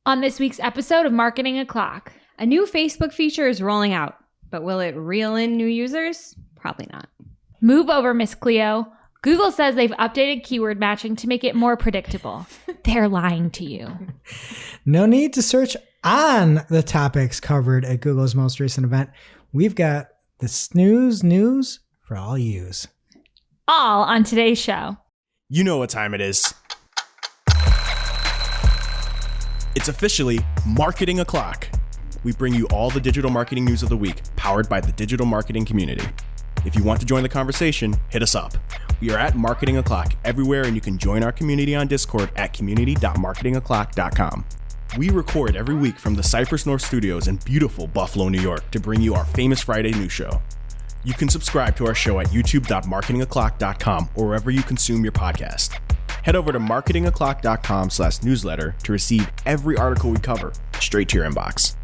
On this week's episode of Marketing O'Clock. A new Facebook feature is rolling out, but will it reel in new users? Probably not. Move over, Miss Cleo. Google says they've updated keyword matching to make it more predictable. They're lying to you. No need to search on the topics covered at Google's most recent event. We've got the snooze news for all yous. All on today's show. You know what time it is. It's officially Marketing O'Clock. We bring you all the digital marketing news of the week, powered by the digital marketing community. If you want to join the conversation, hit us up. We are at Marketing O'Clock everywhere, and you can join our community on Discord at community.marketingoclock.com. We record every week from the Cypress North Studios in beautiful Buffalo, New York, to bring you our famous Friday news show. You can subscribe to our show at youtube.marketingoclock.com or wherever you consume your podcast. Head over to marketingoclock.com/newsletter to receive every article we cover straight to your inbox.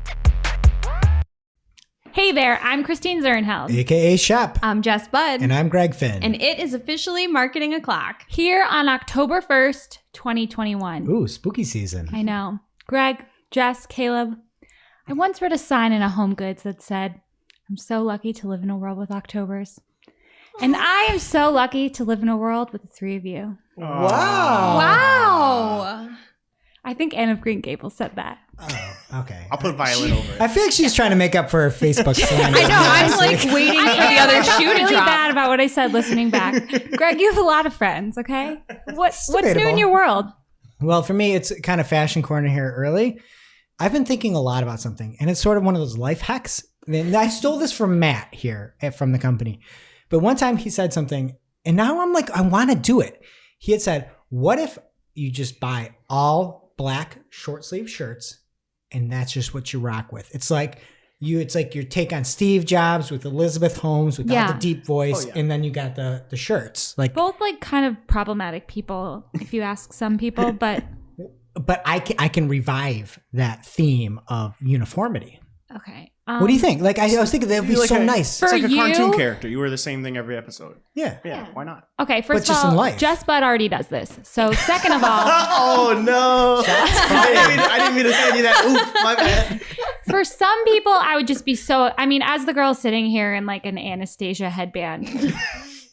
Hey there, I'm Christine Zernheld. AKA Shep. I'm Jess Budd. And I'm Greg Finn. And it is officially Marketing O'Clock. Here on October 1st, 2021. Ooh, spooky season. I know. Greg, Jess, Caleb, I once read a sign in a Home Goods that said, I'm so lucky to live in a world with Octobers. And I am so lucky to live in a world with the three of you. Wow. I think Anne of Green Gables said that. Oh, okay. I'll put Violet over it. I feel like she's trying to make up for her Facebook slander. I know. I'm like waiting for the other shoe to really drop. bad about what I said listening back. Greg, you have a lot of friends, okay? What's new in debatable. your world? Well, for me, it's kind of fashion corner here early. I've been thinking a lot about something, and it's sort of one of those life hacks. And I stole this from Matt here from the company. But one time he said something, and now I'm like, I want to do it. He had said, what if you just buy all black short sleeve shirts and that's just what you rock with? It's like your take on Steve Jobs with Elizabeth Holmes without the deep voice. And then you got the shirts. Like both like kind of problematic people, if you ask some people, but I can revive that theme of uniformity. Okay. What do you think? Like, I was thinking that would be like so a- nice. For It's like a you- cartoon character. You wear the same thing every episode. Yeah. Yeah, why not? Okay, But first just of in all, life. Jess Budd already does this. So second of all, Oh, no. I didn't mean to send you that. Oof, my bad. for some people, I would just be so, I mean, as the girl sitting here in like an Anastasia headband,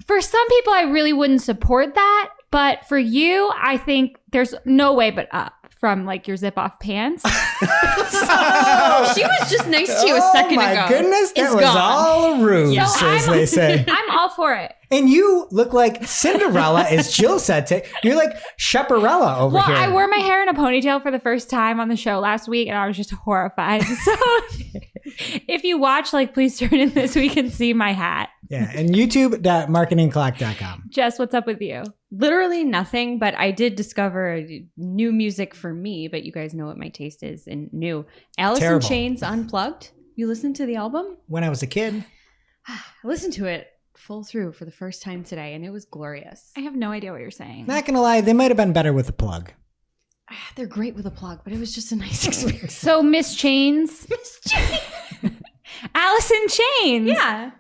for some people, I really wouldn't support that. But for you, I think there's no way but up from like your zip off pants. She was just nice to you a second ago. Oh my goodness, that It's was gone. all a ruse, So as they say. I'm all for it. And you look like Cinderella, as Jill said. You're like Chaparella over Well, here. I wore my hair in a ponytail for the first time on the show last week, and I was just horrified. So if you watch, like, please turn in this week and see my hat. Yeah, and youtube.marketingclock.com. Jess, what's up with you? Literally nothing, but I did discover new music for me, but you guys know what my taste is in new. Alice in Terrible. Chains Unplugged. You listened to the album? When I was a kid. I listened to it full through for the first time today, and it was glorious. I have no idea what you're saying. Not going to lie, they might have been better with the plug. They're great with a plug, but it was just a nice experience. So Miss Chains. Alice in Chains. Yeah.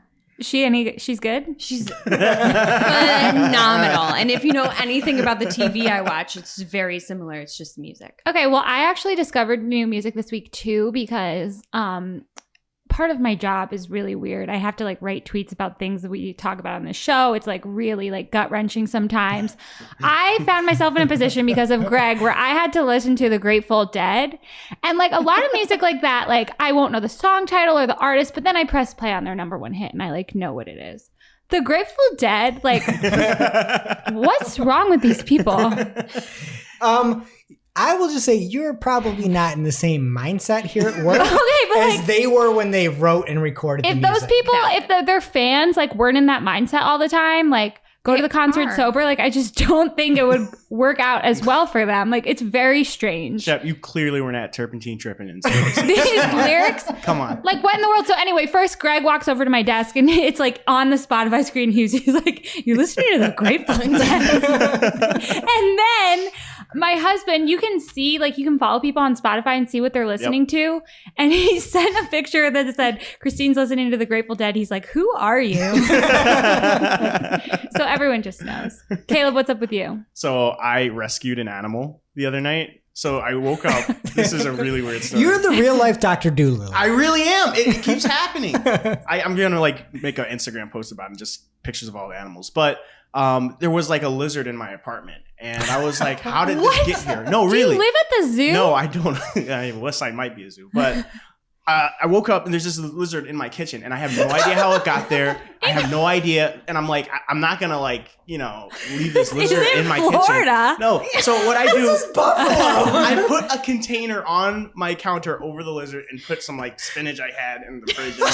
She's good? She's phenomenal. And if you know anything about the TV I watch, it's very similar. It's just music. Okay, well, I actually discovered new music this week too because part of my job is really weird. I have to like write tweets about things that we talk about on the show. It's like really like gut-wrenching sometimes. I found myself in a position because of Greg where I had to listen to the Grateful Dead. And like a lot of music like that, like I won't know the song title or the artist, but then I press play on their number one hit and I like know what it is. The Grateful Dead, like what's wrong with these people? I will just say you're probably not in the same mindset here at work Okay, but as like, they were when they wrote and recorded the if music. those people, if their fans like weren't in that mindset all the time, like go to the concert are. sober, like I just don't think it would work out as well for them. Like it's very strange. Shep, you clearly were not turpentine tripping. And These lyrics, Come on. like what in the world? So anyway, first Greg walks over to my desk and it's like on the Spotify screen. He's like, "You're listening to the Grateful Dead," and then my husband, you can see, like, you can follow people on Spotify and see what they're listening to. And he sent a picture that said, Christine's listening to the Grateful Dead. He's like, who are you? So everyone just knows. Caleb, what's up with you? So I rescued an animal the other night. So I woke up. This is a really weird story. You're the real life Dr. Doolittle. I really am. It keeps happening. I'm going to like make an Instagram post about it, just pictures of all the animals. But there was like a lizard in my apartment. And I was like, how did this get here? No, really. Do you live at the zoo? No, I don't. West Side might be a zoo. But I woke up and there's this lizard in my kitchen. And I have no idea how it got there. I have no idea. And I'm like, I'm not going to like, leave this lizard in my Florida. kitchen. No. So what I do, This is Buffalo. I put a container on my counter over the lizard and put some like spinach I had in the fridge. What?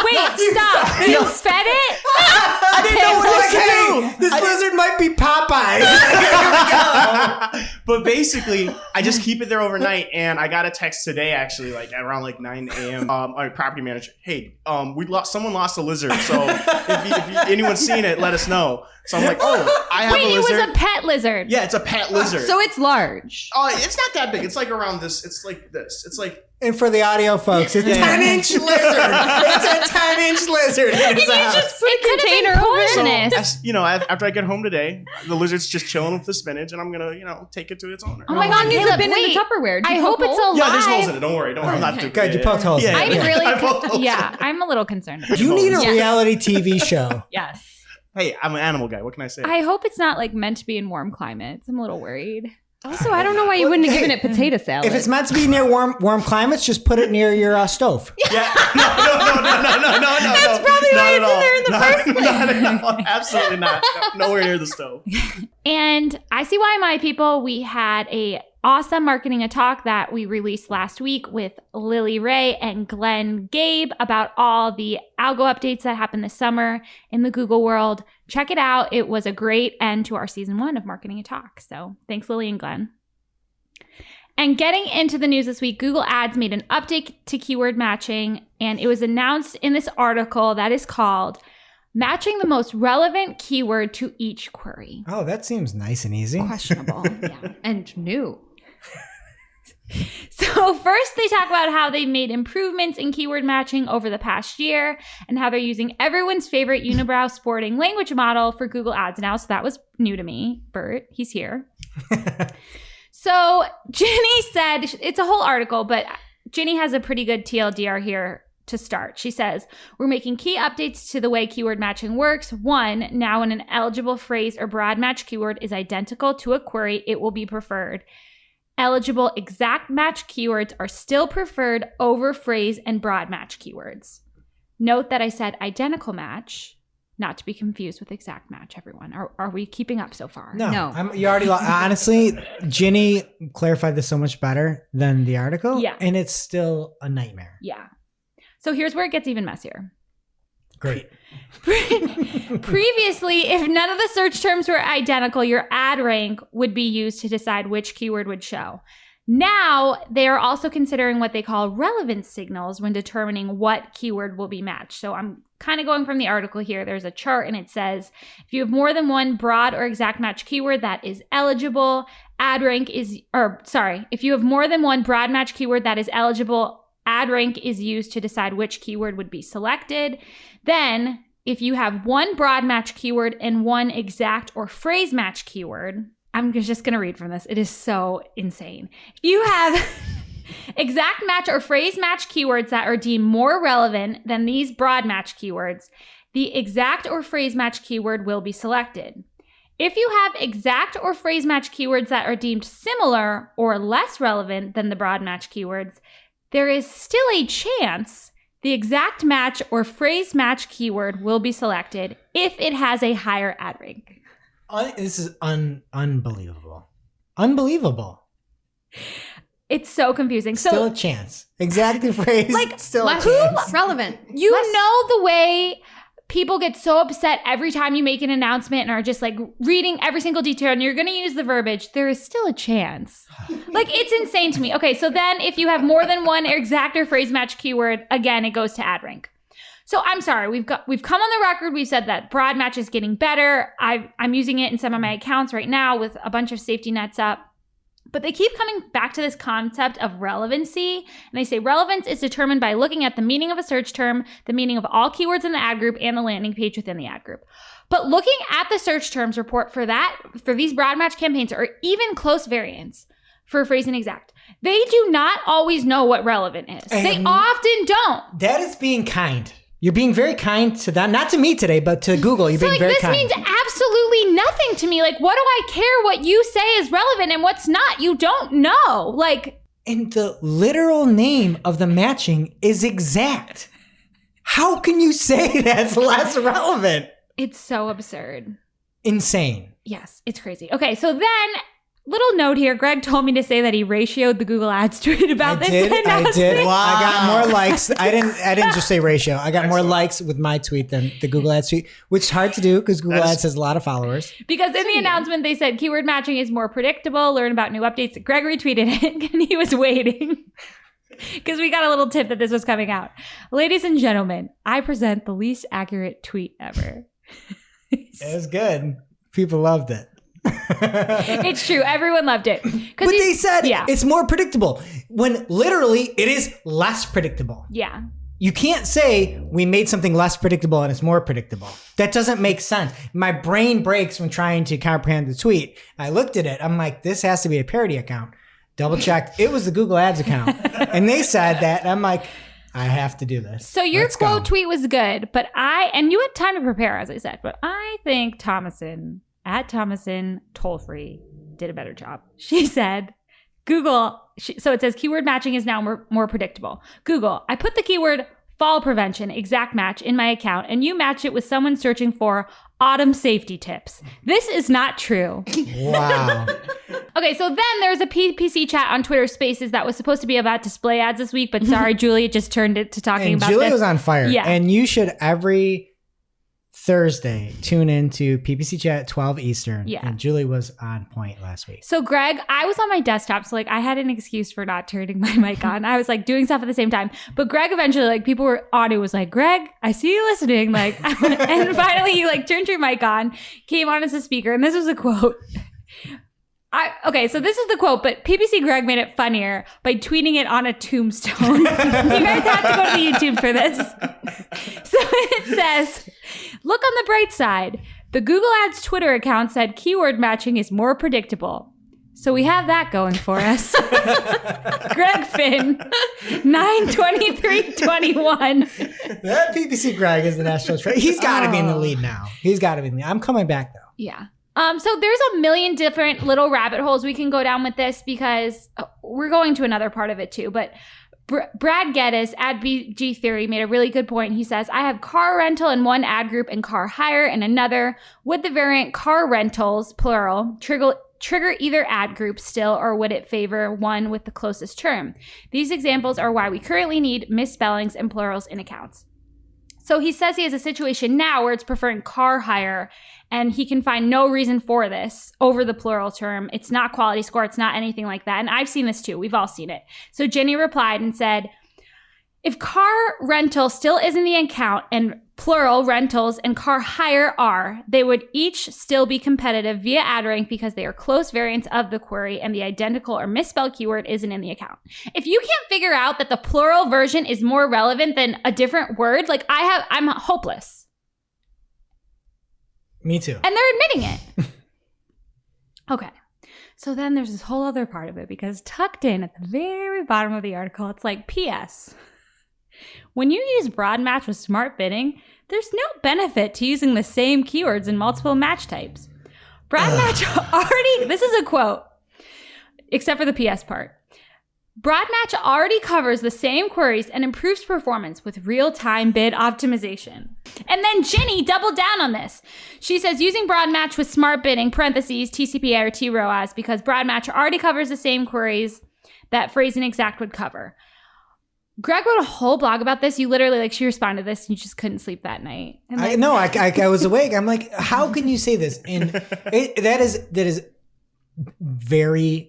Wait, stop. You fed it? I didn't know what else to do. Hey, this lizard might be Popeye. But basically, I just keep it there overnight. And I got a text today, actually, like around like 9 a.m. Our property manager, hey, someone lost a lizard. So if anyone's seen it, let us know. So I'm like, oh, I have a lizard. Wait, it was a pet lizard. Yeah, it's a pet lizard. So it's large. Oh, it's not that big. It's like around this. It's like this. It's like. And for the audio folks, it's a 10-inch lizard. It's a 10-inch lizard. It could have been poisonous. After I get home today, the lizard's just chilling with the spinach, and I'm gonna, take it to its owner. Oh my God, It's Caleb, been in wait. the Tupperware. I hope it's alive. Yeah, there's holes in it. Don't worry. I'm not too Good, you poked holes in it. I'm I poked holes. I'm a little concerned. You need a Yeah. reality TV show. Yes. Hey, I'm an animal guy. What can I say? I hope it's not like meant to be in warm climates. I'm a little worried. Also, I don't know why you wouldn't have given it potato salad. If it's meant to be near warm climates, just put it near your stove. Yeah. No. That's probably why it's in there in the first place. No, absolutely not. No, nowhere near the stove. And ICYMI people, we had a awesome marketing talk that we released last week with Lily Ray and Glenn Gabe about all the algo updates that happened this summer in the Google world. Check it out. It was a great end to our season 1 of Marketing Talk. So thanks, Lily and Glenn. And getting into the news this week, Google Ads made an update to keyword matching, and it was announced in this article that is called Matching the Most Relevant Keyword to Each Query. Oh, that seems nice and easy. Questionable. Yeah. and new. So first they talk about how they've made improvements in keyword matching over the past year and how they're using everyone's favorite unibrow sporting language model for Google Ads now. So that was new to me. Bert, he's here. So Ginny said, it's a whole article, but Ginny has a pretty good TLDR here to start. She says, we're making key updates to the way keyword matching works. 1, now when an eligible phrase or broad match keyword is identical to a query, it will be preferred. Eligible exact match keywords are still preferred over phrase and broad match keywords. Note that I said identical match, not to be confused with exact match, everyone. Are we keeping up so far? No. You already honestly, Ginny clarified this so much better than the article. Yeah. And it's still a nightmare. Yeah. So here's where it gets even messier. Great. Previously, if none of the search terms were identical, your ad rank would be used to decide which keyword would show. Now, they are also considering what they call relevance signals when determining what keyword will be matched. So I'm kind of going from the article here. There's a chart and it says, if you have more than one broad or exact match keyword that is eligible, if you have more than one broad match keyword that is eligible, ad rank is used to decide which keyword would be selected. Then, if you have one broad match keyword and one exact or phrase match keyword, I'm just going to read from this. It is so insane. If you have exact match or phrase match keywords that are deemed more relevant than these broad match keywords, the exact or phrase match keyword will be selected. If you have exact or phrase match keywords that are deemed similar or less relevant than the broad match keywords, there is still a chance the exact match or phrase match keyword will be selected if it has a higher ad rank. This is unbelievable. Unbelievable. It's so confusing. Still a chance. Exact phrase. Still a chance. Relevant. You know the way people get so upset every time you make an announcement and are just like reading every single detail and you're going to use the verbiage. There is still a chance. It's insane to me. Okay, so then if you have more than one exact or phrase match keyword, again, it goes to ad rank. So I'm sorry, we've come on the record. We've said that broad match is getting better. I'm using it in some of my accounts right now with a bunch of safety nets up. But they keep coming back to this concept of relevancy. And they say relevance is determined by looking at the meaning of a search term, the meaning of all keywords in the ad group, and the landing page within the ad group. But looking at the search terms report for these broad match campaigns or even close variants, for phrasing exact. They do not always know what relevant is. They often don't. That is being kind. You're being very kind to them. Not to me today, but to Google. You're being very kind. This means absolutely nothing to me. Like, what do I care what you say is relevant and what's not? You don't know. Like, and the literal name of the matching is exact. How can you say that's less relevant? It's so absurd. Insane. Yes, it's crazy. Okay, so then, little note here. Greg told me to say that he ratioed the Google Ads tweet about this. I did. Wow. I got more likes. I didn't just say ratio. I got more likes with my tweet than the Google Ads tweet, which is hard to do because Google Ads has a lot of followers. Because in the announcement, they said keyword matching is more predictable. Learn about new updates. Greg retweeted it, and he was waiting because we got a little tip that this was coming out. Ladies and gentlemen, I present the least accurate tweet ever. It was good. People loved it. It's true. Everyone loved it. But they said it's more predictable when literally it is less predictable. Yeah. You can't say we made something less predictable and it's more predictable. That doesn't make sense. My brain breaks when trying to comprehend the tweet. I looked at it. I'm like, this has to be a parody account. Double checked. It was the Google Ads account. And they said that. And I'm like, I have to do this. So your quote tweet was good, but and you had time to prepare, as I said, but I think Thomason toll free did a better job. She said, so it says keyword matching is now more predictable. Google, I put the keyword fall prevention exact match in my account and you match it with someone searching for autumn safety tips. This is not true. Wow. Okay, so then there's a PPC chat on Twitter Spaces that was supposed to be about display ads this week, but sorry, Julie, it just turned it to talking about Julie this. was on fire. Yeah. And you should every Thursday tune in to PPC chat at 12 Eastern. Yeah. And Julie was on point last week. So Greg, I was on my desktop, so like I had an excuse for not turning my mic on. I was like doing stuff at the same time. But Greg eventually, like people were on, it was like, Greg, I see you listening. Like, and finally you like turned your mic on, came on as a speaker, and this was a quote. Okay, so this is the quote, but PPC Greg made it funnier by tweeting it on a tombstone. You guys have to go to the YouTube for this. So it says, look on the bright side. The Google Ads Twitter account said keyword matching is more predictable. So we have that going for us. Greg Finn, 9/23/21. That PPC Greg is the national treasure. He's got to be in the lead now. He's got to be in the lead. I'm coming back though. Yeah. So there's a million different little rabbit holes we can go down with this because we're going to another part of it too. But Brad Geddes at BG Theory made a really good point. He says, I have car rental in one ad group and car hire in another. Would the variant car rentals, plural, trigger either ad group still, or would it favor one with the closest term? These examples are why we currently need misspellings and plurals in accounts. So he says he has a situation now where it's preferring car hire, and he can find no reason for this over the plural term. It's not quality score. It's not anything like that. And I've seen this too. We've all seen it. So Jenny replied and said, if car rental still is in the account and plural rentals and car hire are, they would each still be competitive via ad rank because they are close variants of the query and the identical or misspelled keyword isn't in the account. If you can't figure out that the plural version is more relevant than a different word, like I'm hopeless. Me too. And they're admitting it. Okay. So then there's this whole other part of it because tucked in at the very bottom of the article, it's like, P.S. When you use broad match with smart bidding, there's no benefit to using the same keywords in multiple match types. Broad match already, this is a quote, except for the PS part. Broad match already covers the same queries and improves performance with real-time bid optimization. And then Ginny doubled down on this. She says using broad match with smart bidding, parentheses, TCPA or TROAS, because broad match already covers the same queries that phrasing exact would cover. Greg wrote a whole blog about this. You literally, like, she responded to this and you just couldn't sleep that night. And like, I was awake. I'm like, how can you say this? And that is very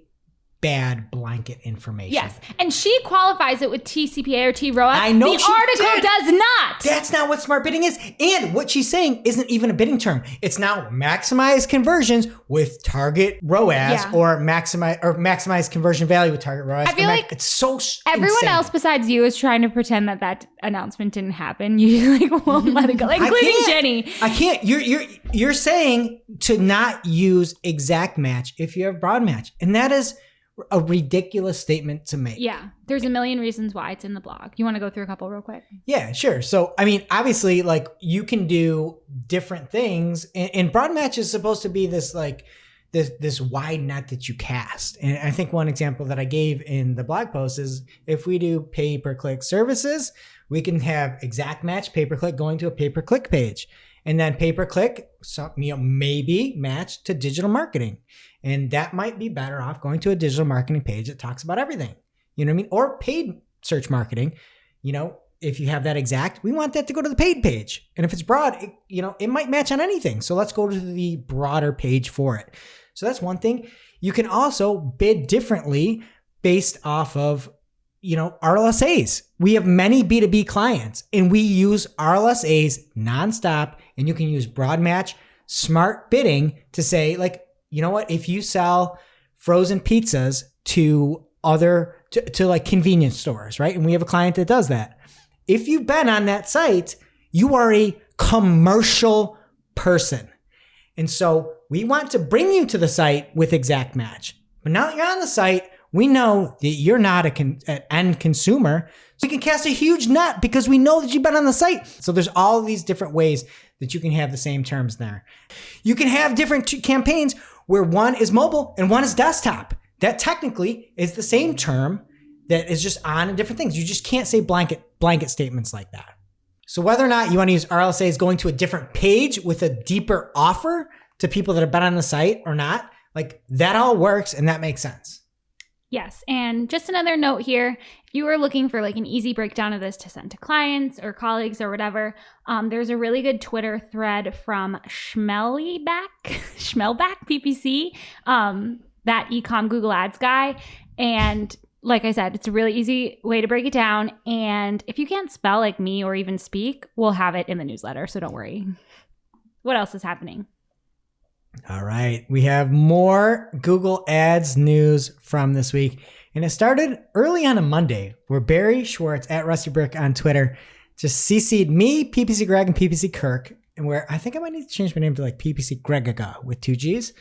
bad blanket information. yes. And she qualifies it with TCPA or TROAS. I know the article does not. That's not what smart bidding is. And what she's saying isn't even a bidding term. It's now maximize conversions with target ROAS or maximize conversion value with target ROAS. I feel like it's so everyone insane. else besides you is trying to pretend that announcement didn't happen. You like won't let it go, including Jenny. I can't. You're saying to not use exact match if you have broad match, and that is a ridiculous statement to make. Yeah. There's a million reasons why it's in the blog. You want to go through a couple real quick? Yeah, sure. So, I mean, obviously, like, you can do different things, and broad match is supposed to be this, like, this wide net that you cast. And I think one example that I gave in the blog post is if we do pay-per-click services, we can have exact match pay-per-click going to a pay-per-click page. And then pay-per-click, so, maybe match to digital marketing. And that might be better off going to a digital marketing page that talks about everything. You know what I mean? Or paid search marketing. If you have that exact, we want that to go to the paid page. And if it's broad, it might match on anything. So let's go to the broader page for it. So that's one thing. You can also bid differently based off of, RLSAs. We have many B2B clients and we use RLSAs nonstop, and you can use broad match, smart bidding to say, like, you know what, if you sell frozen pizzas to like convenience stores, right? And we have a client that does that. If you've been on that site, you are a commercial person. And so we want to bring you to the site with exact match. But now that you're on the site, we know that you're not an end consumer. So we can cast a huge net because we know that you've been on the site. So there's all these different ways that you can have the same terms there. You can have different campaigns where one is mobile and one is desktop. That technically is the same term that is just on different things. You just can't say blanket statements like that. So whether or not you want to use RLSAs going to a different page with a deeper offer to people that have been on the site or not, like, that all works and that makes sense. Yes. And just another note here, if you are looking for like an easy breakdown of this to send to clients or colleagues or whatever, there's a really good Twitter thread from Schmelback PPC, that ecom Google Ads guy. And like I said, it's a really easy way to break it down. And if you can't spell like me or even speak, we'll have it in the newsletter. So don't worry. What else is happening? All right. We have more Google Ads news from this week. And it started early on a Monday where Barry Schwartz at Rusty Brick on Twitter just CC'd me, PPC Greg, and PPC Kirk. And where I think I might need to change my name to like PPC Gregaga with 2 G's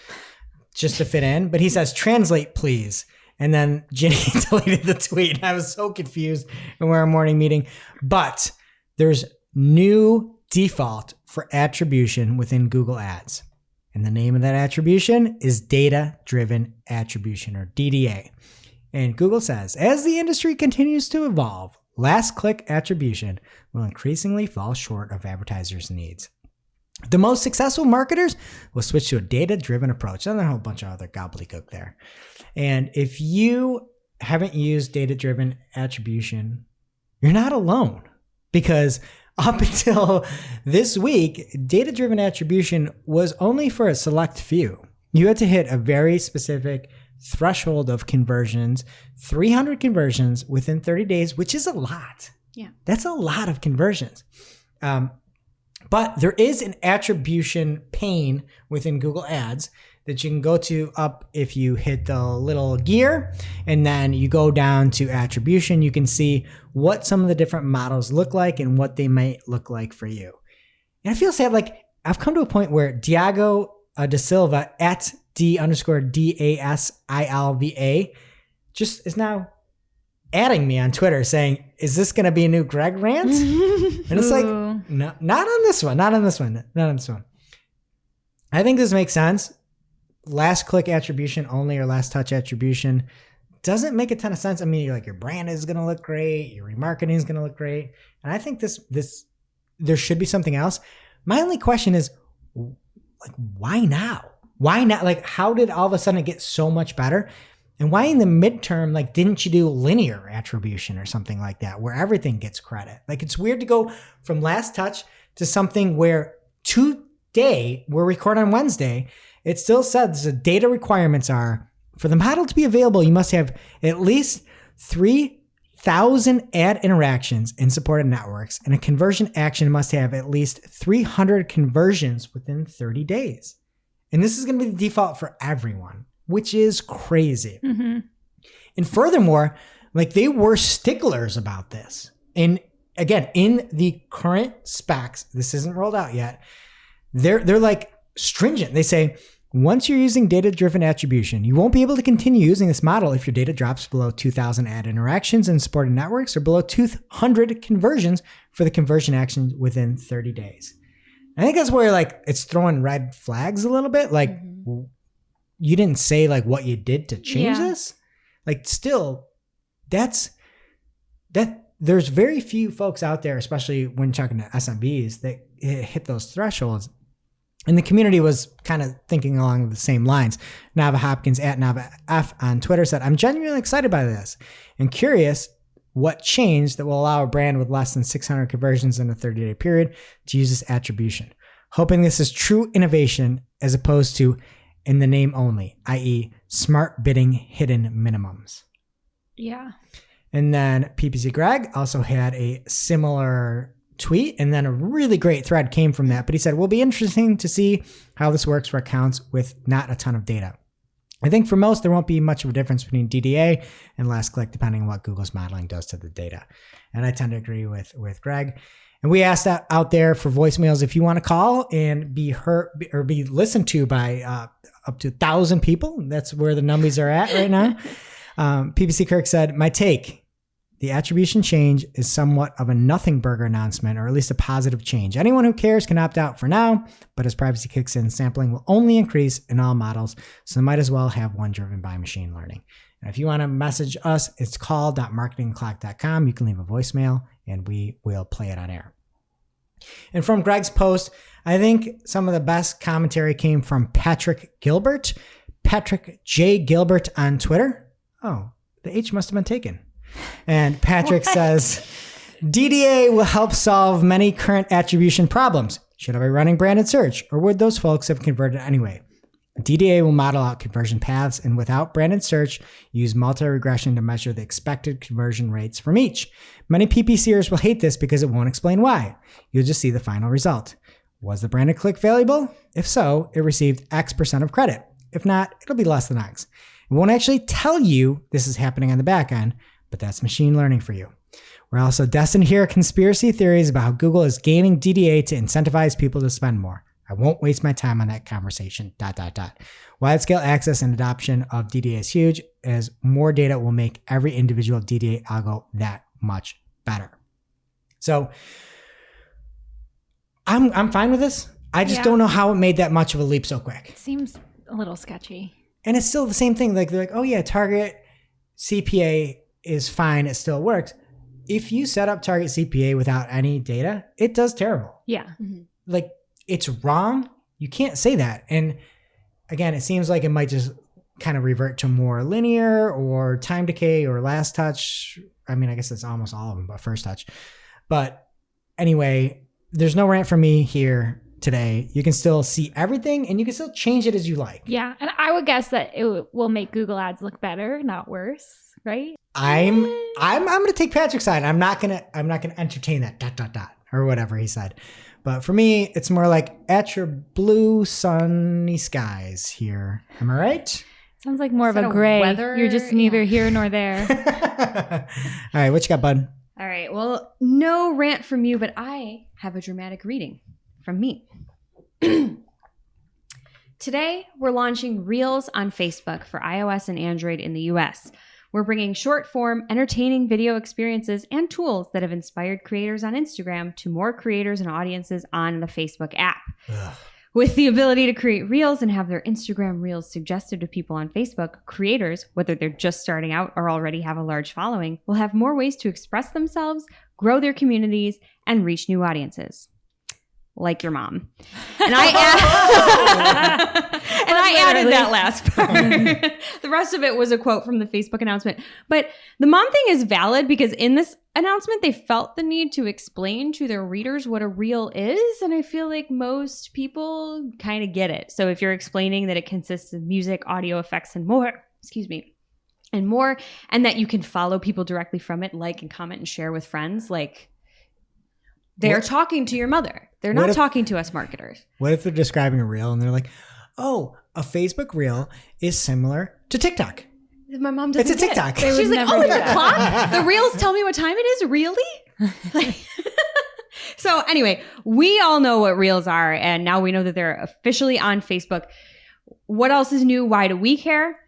just to fit in. But he says, translate, please. And then Ginny deleted the tweet. I was so confused when we were in a morning meeting. But there's new default for attribution within Google Ads. And the name of that attribution is data-driven attribution, or DDA. And Google says, as the industry continues to evolve, last-click attribution will increasingly fall short of advertisers' needs. The most successful marketers will switch to a data-driven approach. And a whole bunch of other gobbledygook there. And if you haven't used data-driven attribution, you're not alone. Because up until this week, data-driven attribution was only for a select few. You had to hit a very specific threshold of conversions, 300 conversions within 30 days, which is a lot. Yeah. That's a lot of conversions. But there is an attribution pane within Google Ads that you can go to up if you hit the little gear, and then you go down to attribution. You can see what some of the different models look like and what they might look like for you. And I feel sad, like I've come to a point where Diago Da Silva at D_DASILVA just is now adding me on Twitter saying, is this going to be a new Greg rant? And it's like, no, not on this one. I think this makes sense. Last click attribution only, or last touch attribution, doesn't make a ton of sense. I mean, you're like, your brand is going to look great. Your remarketing is going to look great. And I think there should be something else. My only question is, like, why now? Why not? Like, how did all of a sudden it get so much better? And why in the midterm, like, didn't you do linear attribution or something like that, where everything gets credit? Like, it's weird to go from last touch to something where today, we're recording on Wednesday, it still says the data requirements are, for the model to be available, you must have at least 3,000 ad interactions in supported networks, and a conversion action must have at least 300 conversions within 30 days. And this is going to be the default for everyone, which is crazy. Mm-hmm. And furthermore, like, they were sticklers about this. And again, in the current specs, this isn't rolled out yet, they're like stringent. They say Once you're using data-driven attribution, you won't be able to continue using this model if your data drops below 2,000 ad interactions in supported networks or below 200 conversions for the conversion action within 30 days. I think that's where like it's throwing red flags a little bit. Like you didn't say like what you did to change this. Like still, that there's very few folks out there, especially when talking to SMBs, that hit those thresholds. And the community was kind of thinking along the same lines. Nava Hopkins at Nava F on Twitter said, I'm genuinely excited by this and curious what changed that will allow a brand with less than 600 conversions in a 30-day period to use this attribution. Hoping this is true innovation as opposed to in the name only, i.e. smart bidding hidden minimums. Yeah. And then PPC Greg also had a similar tweet, and then a really great thread came from that. But he said, will be interesting to see how this works for accounts with not a ton of data. I think for most, there won't be much of a difference between DDA and last click, depending on what Google's modeling does to the data. And I tend to agree with Greg. And we asked out there for voicemails if you want to call and be heard or be listened to by up to 1,000 people. That's where the numbers are at right now. PPC Kirk said, my take. The attribution change is somewhat of a nothing burger announcement, or at least a positive change. Anyone who cares can opt out for now, but as privacy kicks in, sampling will only increase in all models, so might as well have one driven by machine learning. And if you want to message us, it's call.marketingclock.com. You can leave a voicemail, and we will play it on air. And from Greg's post, I think some of the best commentary came from Patrick Gilbert, Patrick J. Gilbert on Twitter. Oh, the H must have been taken. And Patrick says, DDA will help solve many current attribution problems. Should I be running branded search, or would those folks have converted anyway? DDA will model out conversion paths, and without branded search, use multi-regression to measure the expected conversion rates from each. Many PPCers will hate this because it won't explain why. You'll just see the final result. Was the branded click valuable? If so, it received X% of credit. If not, it'll be less than X. It won't actually tell you this is happening on the back end, but that's machine learning for you. We're also destined to hear conspiracy theories about how Google is gaming DDA to incentivize people to spend more. I won't waste my time on that conversation, ... Wide-scale access and adoption of DDA is huge, as more data will make every individual DDA algo that much better. So I'm fine with this. I just don't know how it made that much of a leap so quick. It seems a little sketchy. And it's still the same thing. Like they're like, oh yeah, target CPA is fine. It still works. If you set up target CPA without any data, it does terrible. Yeah. Mm-hmm. Like it's wrong. You can't say that. And again, it seems like it might just kind of revert to more linear or time decay or last touch. I mean, I guess it's almost all of them, but first touch. But anyway, there's no rant from me here today. You can still see everything and you can still change it as you like. Yeah. And I would guess that it will make Google ads look better, not worse, right? I'm going to take Patrick's side. I'm not going to entertain that ... or whatever he said. But for me, it's more like at your blue sunny skies here. Am I right? Sounds like more Is of that a gray. weather? You're just neither here nor there. All right, what you got, bud? All right. Well, no rant from you, but I have a dramatic reading from me. Today, we're launching Reels on Facebook for iOS and Android in the US. We're bringing short-form, entertaining video experiences and tools that have inspired creators on Instagram to more creators and audiences on the Facebook app. Ugh. With the ability to create Reels and have their Instagram Reels suggested to people on Facebook, creators, whether they're just starting out or already have a large following, will have more ways to express themselves, grow their communities, and reach new audiences. Like your mom. And I added that last part. The rest of it was a quote from the Facebook announcement. But the mom thing is valid because in this announcement, they felt the need to explain to their readers what a reel is. And I feel like most people kind of get it. So if you're explaining that it consists of music, audio effects, and more, and that you can follow people directly from it, like and comment and share with friends, like they're talking to your mother. They're not talking to us marketers. What if they're describing a reel and they're like, oh, a Facebook reel is similar to TikTok? My mom doesn't It's a TikTok. get it. She's like, oh, it's a clock? The reels tell me what time it is? Really? So anyway, we all know what reels are. And now we know that they're officially on Facebook. what else is new? Why do we care?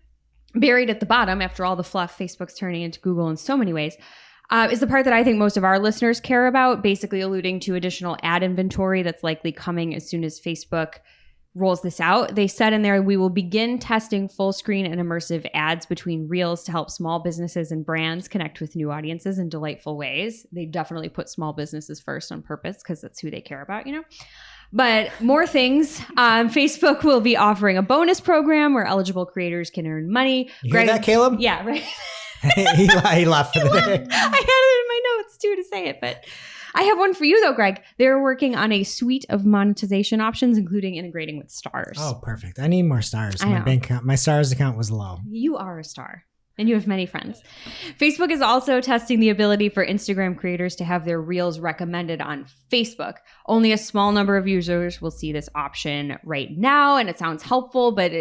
Buried at the bottom, after all the fluff Facebook's turning into Google in so many ways, is the part that I think most of our listeners care about, basically alluding to additional ad inventory that's likely coming as soon as Facebook rolls this out. They said in there, we will begin testing full screen and immersive ads between Reels to help small businesses and brands connect with new audiences in delightful ways. They definitely put small businesses first on purpose because that's who they care about, you know? But more things. Facebook will be offering a bonus program where eligible creators can earn money. You hear that, Caleb? Yeah, right. he left for the day. I had it in my notes too to say it, but I have one for you though, Greg. They're working on a suite of monetization options, including integrating with stars. Oh, perfect. I need more stars. I My know. bank account, my stars account was low. You are a star. And you have many friends. Facebook is also testing the ability for Instagram creators to have their Reels recommended on Facebook. Only a small number of users will see this option right now, and it sounds helpful, but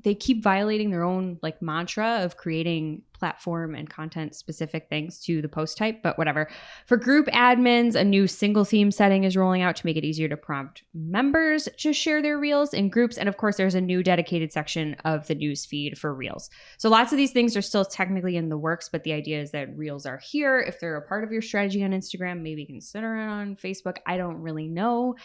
they keep violating their own like mantra of creating platform and content specific things to the post type, but whatever. For group admins, a new single theme setting is rolling out to make it easier to prompt members to share their Reels in groups. And of course, there's a new dedicated section of the news feed for Reels. So lots of these things are still technically in the works, but the idea is that Reels are here. If they're a part of your strategy on Instagram, maybe consider it on Facebook. I don't really know.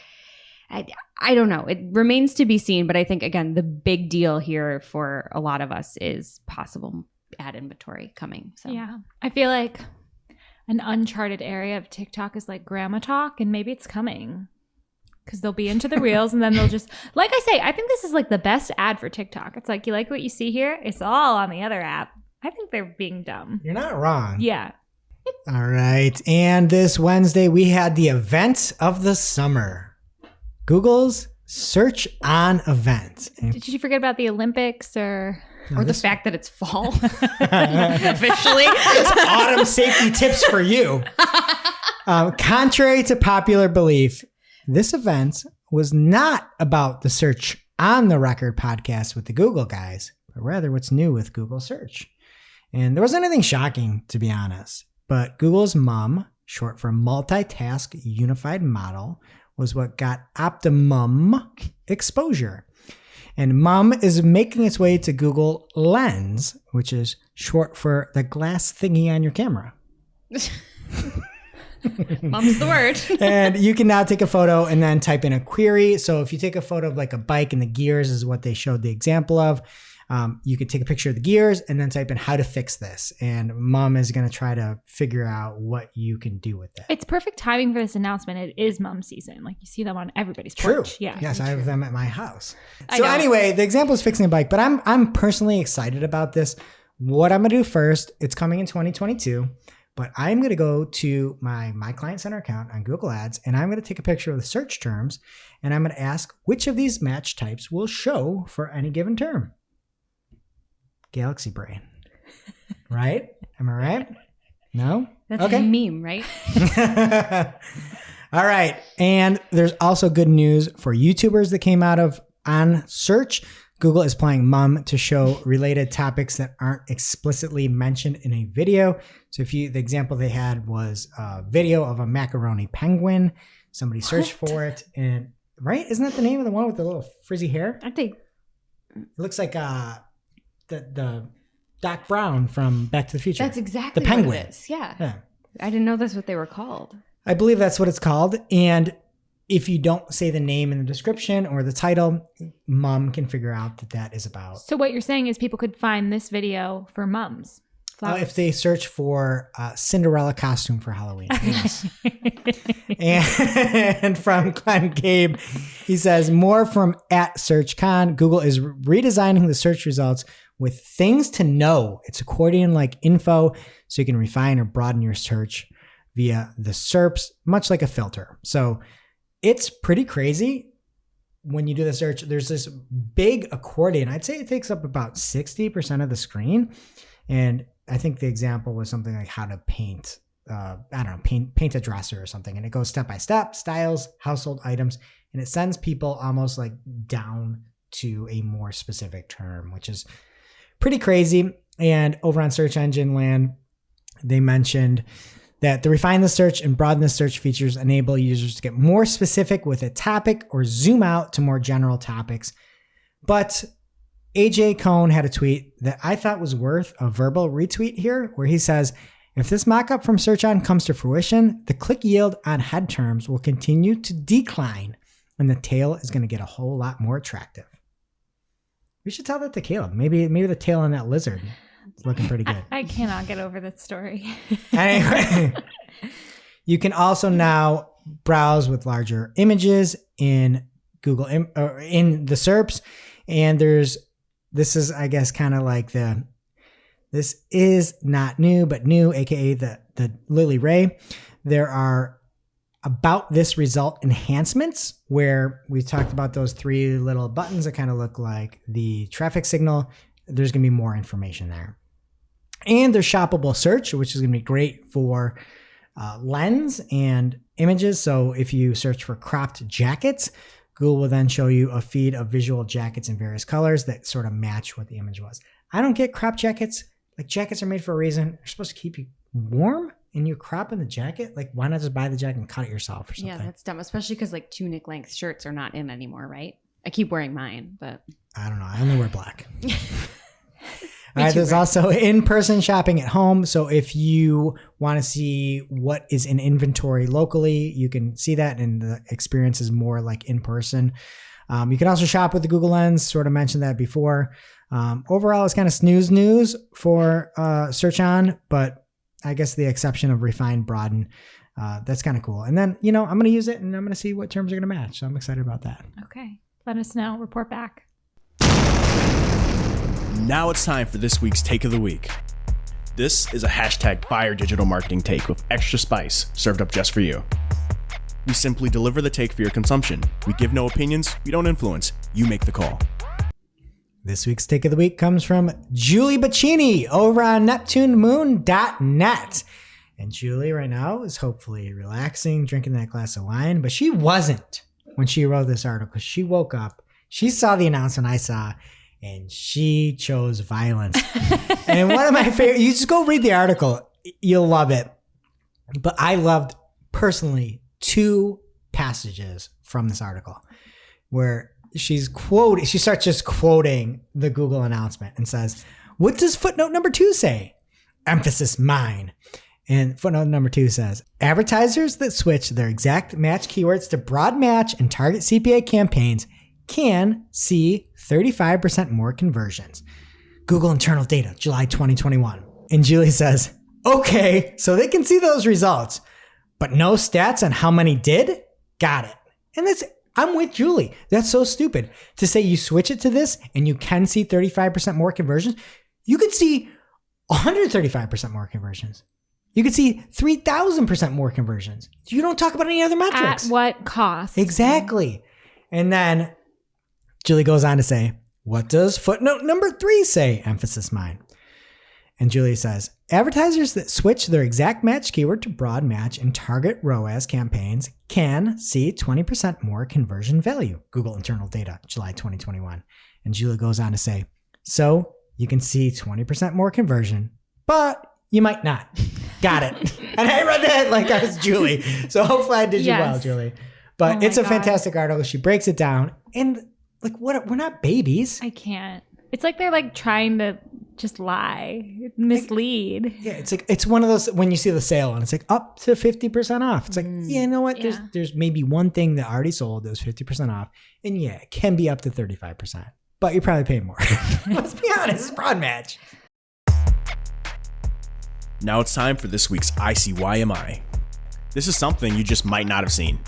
I don't know. It remains to be seen, but I think, again, the big deal here for a lot of us is possible ad inventory coming. So Yeah. I feel like an uncharted area of TikTok is like grandma talk, and maybe it's coming because they'll be into the Reels and then they'll just, like I say, I think this is like the best ad for TikTok. It's like, you like what you see here? It's all on the other app. I think they're being dumb. You're not wrong. Yeah. All right. And this Wednesday, we had the event of the summer, Google's Search On event. And Did you forget about the Olympics or the fact that it's fall officially? autumn safety tips for you. Contrary to popular belief, this event was not about the Search on the Record podcast with the Google guys, but rather what's new with Google Search. And there wasn't anything shocking, to be honest, but Google's MUM, short for Multitask Unified Model, was what got optimum exposure. And MUM is making its way to Google Lens, which is short for the glass thingy on your camera. Mum's the word. And you can now take a photo and then type in a query. So if you take a photo of like a bike and the gears is what they showed the example of, you could take a picture of the gears and then type in how to fix this. And MUM is going to try to figure out what you can do with it. it's perfect timing for this announcement. It is mum season. Like you see them on everybody's True. porch. Yeah. Yes, I have them at my house. I So know. anyway, the example is fixing a bike, but I'm personally excited about this. What I'm going to do first, it's coming in 2022, but I'm going to go to my Client Center account on Google Ads, and I'm going to take a picture of the search terms, and I'm going to ask which of these match types will show for any given term. Galaxy brain. Right? Am I right? No? That's Okay. a meme, right? All right. And there's also good news for YouTubers that came out of on search. Google is applying MUM to show related topics that aren't explicitly mentioned in a video. So the example they had was a video of a macaroni penguin. Somebody searched for it, and right? Isn't that the name of the one with the little frizzy hair? I think It looks like the Doc Brown from Back to the Future. that's exactly the penguin. what it is. Yeah. Yeah. I didn't know that's what they were called. I believe that's what it's called. And if you don't say the name in the description or the title, MUM can figure out that that is about. So what you're saying is people could find this video for mums. If they search for Cinderella costume for Halloween. Yes. And from Glenn Gabe, he says, more from @SearchCon. Google is redesigning the search results with things to know. It's accordion-like info, so you can refine or broaden your search via the SERPs, much like a filter. So it's pretty crazy. When you do the search, there's this big accordion. I'd say it takes up about 60% of the screen. And I think the example was something like how to paint, paint a dresser or something. And it goes step by step, styles, household items, and it sends people almost like down to a more specific term, which is pretty crazy. And over on Search Engine Land, they mentioned that the refine the search and broaden the search features enable users to get more specific with a topic or zoom out to more general topics. But AJ Cohn had a tweet that I thought was worth a verbal retweet here, where he says, if this mock-up from Search On comes to fruition, the click yield on head terms will continue to decline and the tail is going to get a whole lot more attractive. We should tell that to Caleb. Maybe the tail on that lizard is looking pretty good. I cannot get over that story. Anyway, you can also now browse with larger images in Google in the SERPs, and this is, I guess, kind of like this is not new, but new, aka the Lily Ray. There are about this result enhancements where we talked about those 3 little buttons that kind of look like the traffic signal. There's going to be more information there. And there's shoppable search, which is going to be great for lens and images. So if you search for cropped jackets, Google will then show you a feed of visual jackets in various colors that sort of match what the image was. I don't get cropped jackets. Like, jackets are made for a reason. They're supposed to keep you warm, and you're cropping the jacket. Like, why not just buy the jacket and cut it yourself or something? Yeah, that's dumb. Especially because like tunic length shirts are not in anymore, right? I keep wearing mine, but I don't know. I only wear black. All right, there's also in-person shopping at home. So if you want to see what is in inventory locally, you can see that, and the experience is more like in person. You can also shop with the Google Lens. Sort of mentioned that before. Overall, it's kind of snooze news for Search On, but I guess the exception of refine, broaden, that's kind of cool. And then, I'm going to use it and I'm going to see what terms are going to match. So I'm excited about that. Okay. Let us know. Report back. Now it's time for this week's Take of the Week. This is a #fire digital marketing take with extra spice served up just for you. We simply deliver the take for your consumption. We give no opinions. We don't influence. You make the call. This week's Take of the Week comes from Julie Bacchini over on NeptuneMoon.net. And Julie right now is hopefully relaxing, drinking that glass of wine, but she wasn't when she wrote this article. She woke up, she saw the announcement I saw, and she chose violence. And one of my favorite, you just go read the article, you'll love it. But I loved personally 2 passages from this article where she starts just quoting the Google announcement and says, what does footnote number 2 say? Emphasis mine. And footnote number 2 says, advertisers that switch their exact match keywords to broad match and target CPA campaigns can see 35% more conversions. Google internal data, July 2021. And Julie says, okay, so they can see those results, but no stats on how many did? Got it. And I'm with Julie. That's so stupid to say you switch it to this and you can see 35% more conversions. You could see 135% more conversions. You could see 3,000% more conversions. You don't talk about any other metrics. At what cost? Exactly. And then Julie goes on to say, what does footnote number 3 say? Emphasis mine. And Julie says, advertisers that switch their exact match keyword to broad match and target ROAS campaigns can see 20% more conversion value. Google internal data, July 2021. And Julie goes on to say, so you can see 20% more conversion, but you might not. Got it. And I read that like I was Julie. So hopefully I did you well, Julie. But it's a fantastic article. She breaks it down. And like, what? We're not babies. I can't. It's like they're like trying to just lie, mislead. Yeah, it's like, it's one of those when you see the sale and it's like up to 50% off. It's like, you know what? Yeah. There's maybe one thing that already sold that was 50% off. And yeah, it can be up to 35%. But you're probably paying more. Let's be honest, it's broad match. Now it's time for this week's ICYMI. This is something you just might not have seen.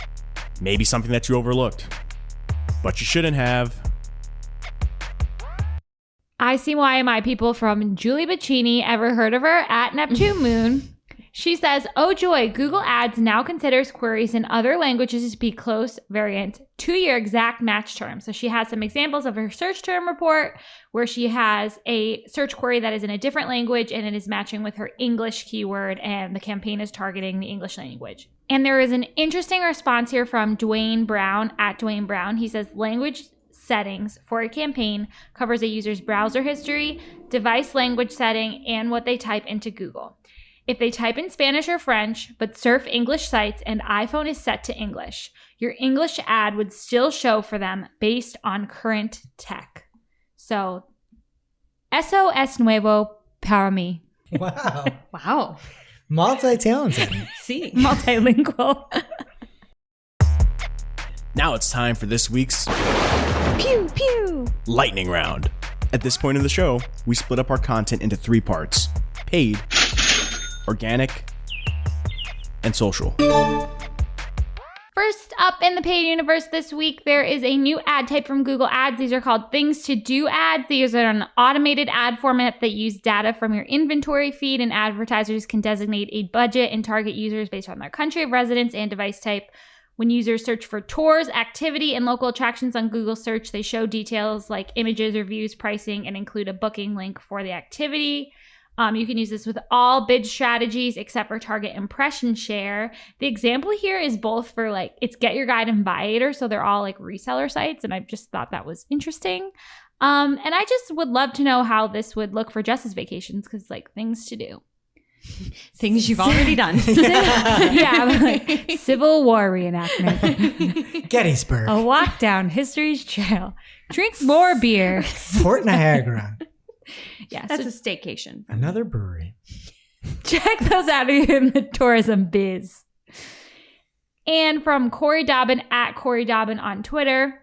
Maybe something that you overlooked. But you shouldn't have. ICYMI people from Julie Bacchini. Ever heard of her? At Neptune Moon. She says, oh joy, Google Ads now considers queries in other languages to be close variant to your exact match term. So she has some examples of her search term report where she has a search query that is in a different language and it is matching with her English keyword and the campaign is targeting the English language. And there is an interesting response here from Dwayne Brown at Dwayne Brown. He says, language settings for a campaign covers a user's browser history, device language setting, and what they type into Google. If they type in Spanish or French, but surf English sites and iPhone is set to English, your English ad would still show for them based on current tech. So SOS Nuevo para mí. Wow. Wow. Multi-talented. See. Multilingual. Now it's time for this week's Pew, pew. lightning round. At this point in the show, we split up our content into 3 parts: paid, organic, and social. First up in the paid universe this week, there is a new ad type from Google Ads. These are called Things to Do ads. These are an automated ad format that use data from your inventory feed, and advertisers can designate a budget and target users based on their country of residence and device type. When users search for tours, activity, and local attractions on Google Search, they show details like images, reviews, pricing, and include a booking link for the activity. You can use this with all bid strategies except for target impression share. The example here is both for like, it's Get Your Guide and Buyator, so they're all like reseller sites, and I just thought that was interesting. And I just would love to know how this would look for Jess's vacations, because like things to do. Things you've already done. Yeah, like Civil War reenactment. Gettysburg. A walk down history's trail. Drink more beer. Fort Niagara. Yeah, That's so a staycation. Another brewery. check those out if you're in the tourism biz. And from Corey Dobbin at Corey Dobbin on Twitter,